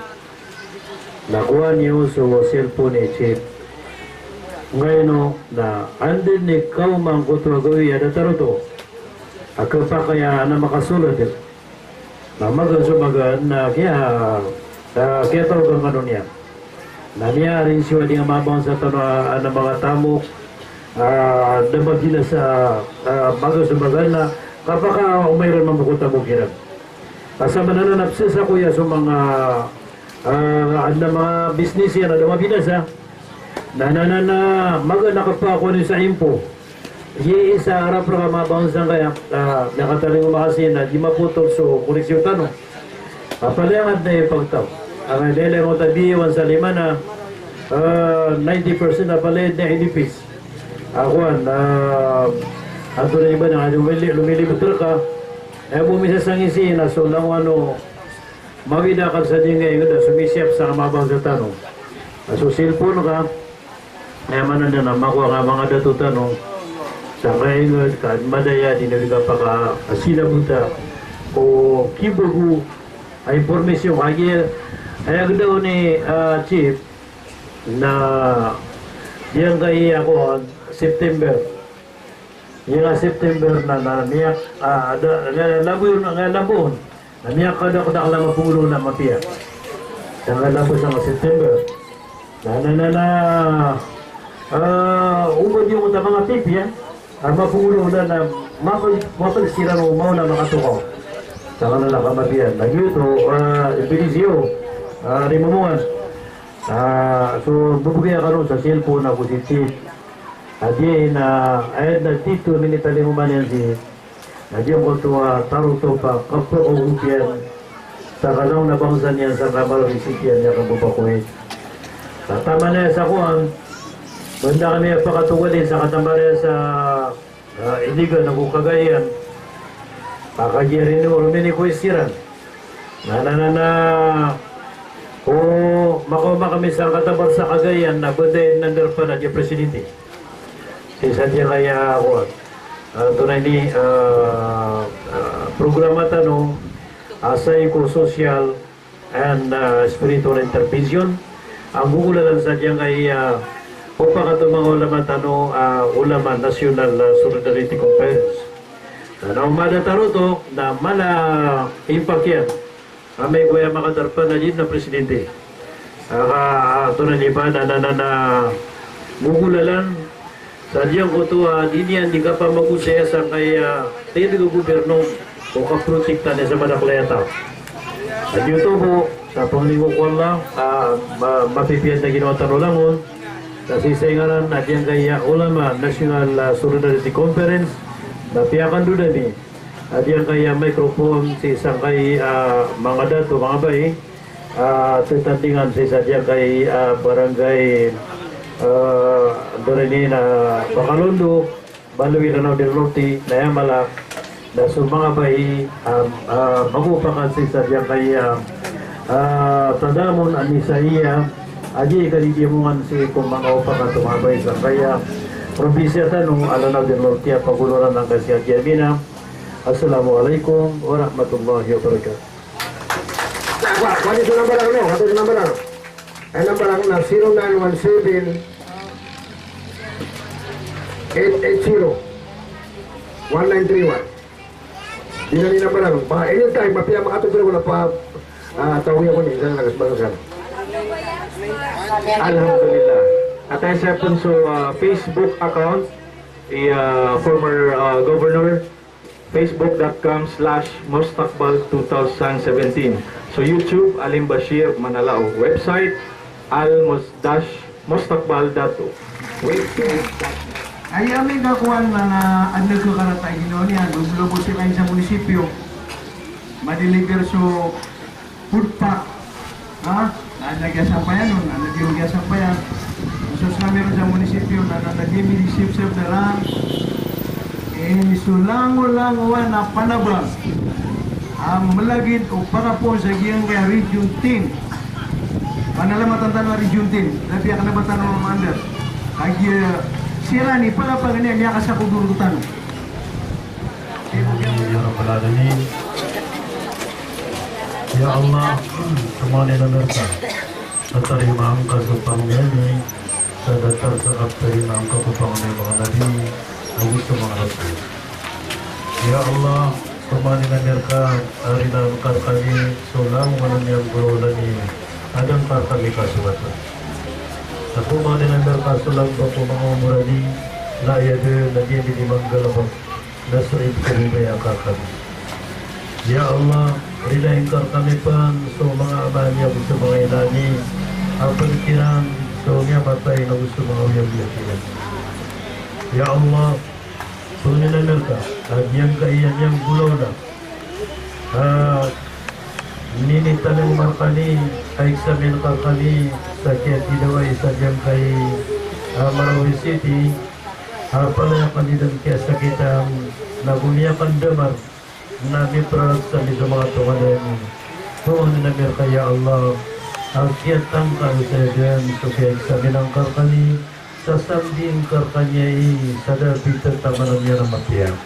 nakuha niyo sa cellphone ni Chief ngayon na andin ni kau mangkutuagoy ada taruto ako pa kaya na makasulod na magasumagan na kaya tawag ang ano niya na niya rin siya di nga mabang sa tanong ng mga tamok nabagila sa magasumagan na kapaka umayroon mamukutabog hirap kasama na nanapsis ako ya sa mga mga business yan na mabinas na maganakapa ako sa impo isa harap na mabawasan kaya nakataling umakasin na di maputol so koneksyon tanong papalayangan na yung pagtaw ang nila mo tabiwan sa lima na 90% na palayad na inipis ako ato na iba na lumilibot ka bumisa sa ngisi na so lang mawidakan sa di ngayon na sumisyap sa kamabang sa tanong so cellphone ka naman na makuha nga mga dato tanong sa ngayon ka madaya dinawiga pa ka sinabuta o kibagu ay informasyon ay daw ni Chief na diyan kay ako September yung September na niyak labon na niyak kada lang mapulo na mapiyak sa labon sa September umod yung mga tip mapulo na mapagsiran mo mo na makatukaw sa kanila kamabiyan nagyuto ibilisyo rimamungan so bubugay ka ron sa cellphone na positive at yun ayad na tito minitali mo man yan si nagyang ko ito taruto pa kapro o upyan sa kanang nabangsan yan sa kamaro isipyan niya kabubakuhin tama na yan sa kuhan banda kami pakatuwalin sa katambaran sa iligan na kukagayan pakagirin mo rumini ko isiran o makoma kami sa katabar sa kagayan na buday nandar pa na di presidente isa diya kaya ako tunay ni programa tanong psycho-social and spiritual intervention ang bukulalan sa diya kaya upang ito mga ulaman tanong ulaman National Solidarity Conference na umada taruto na mala impakyan may kuya makadarpan na yun na presidente ito na niba na bukulalan sa diyang kutuwa diniyan di ka pa magusaya sa kaya tayo gobyerno o kaprotekta niya sa Manakleta at yun ito po sa panglingkukuan lang mapipiyan na ginawa tarulangon kasi sa ingaran na diyang kaya ulama National Solidarity Conference napiyakan doon na at diyang kaya microphone sa isang kay mga dato mga bay tutandingan sa isa diyang kay barangay doon na Bacalondo Baluwi Lanao del Norte Nayamala na sa mga bay magupakan sa isa diyang kay Tandamon Anisaiya aji kalidimungan si kung mga upakan tumabay sa kaya probinsya tanong Lanao del Norte paguluran ng Kasiagyamina. Assalamualaikum warahmatullahi wabarakatuh. What is the number lang no? What is the number lang? Ay number lang na 0917 880 1931. Dina ni number lang. Pa anytime mapiya makatudro ko na pa tawiya ko ni isang nagasbangasan. Alhamdulillah. At I sa Facebook account, former governor, facebook.com/Mustakbal2017. So YouTube, Alim Bashir Manalao. Website, al-mustakbal.o. Ay amin kakuan na adno ko karatay Ginoo niya, lublo si kayo sa munisipyo. Madeliver so food pack. Ha? Nalagyan sa payan nun, nalagyan sa payan. Sus kami rin sa munisipyo na nalagyan receive na lang. Sulango-langoan na panabang. Malagid o para po sa giyang kaya Region 10. Panalamatan tanong Region 10. Labi ang nabatan ng mga under. Kaya sila ni pala pa ganyan niya sa kudurutan. Ya Rabbal Alamin. Ya Allah, semua mereka terima engkau supangnya sa datar sa terima engkau supangnya mga nabi ang gusto mga rasul. Ya Allah, semua mereka hari dalam kami sulang mananyang gulolani adang kami kasuwatan. Aku mau mereka sulang bako mga umurani na yade lagi di manggalabang nasrib kami kami. Ya Allah, rila engkau kami pan so mga amanya gusto mga inani apa pikiran so niya matay na gusto mga uyab-yakiran. Ya Allah, sunginan mereka yang kaiyan yang gulaw na ninita ng markani ay sa minka kami sa Kiatidaway sa diyang kay Marawi City pala kandidan kaya sa kitang nagumiyakan damar namin product sa mga tungalan tungan na mereka ya Allah ang kiatang kalusayan so kaya sa minangkar kani sa sambing karkanyai sa dapit at tamanan niya na matiyang.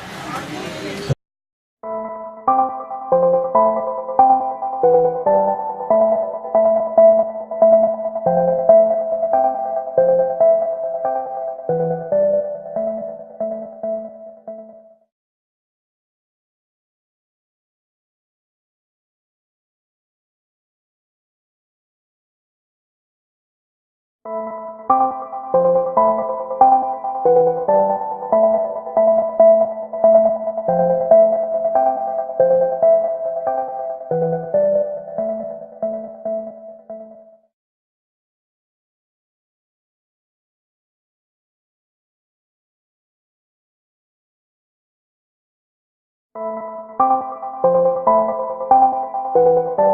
Thank you. Thank you.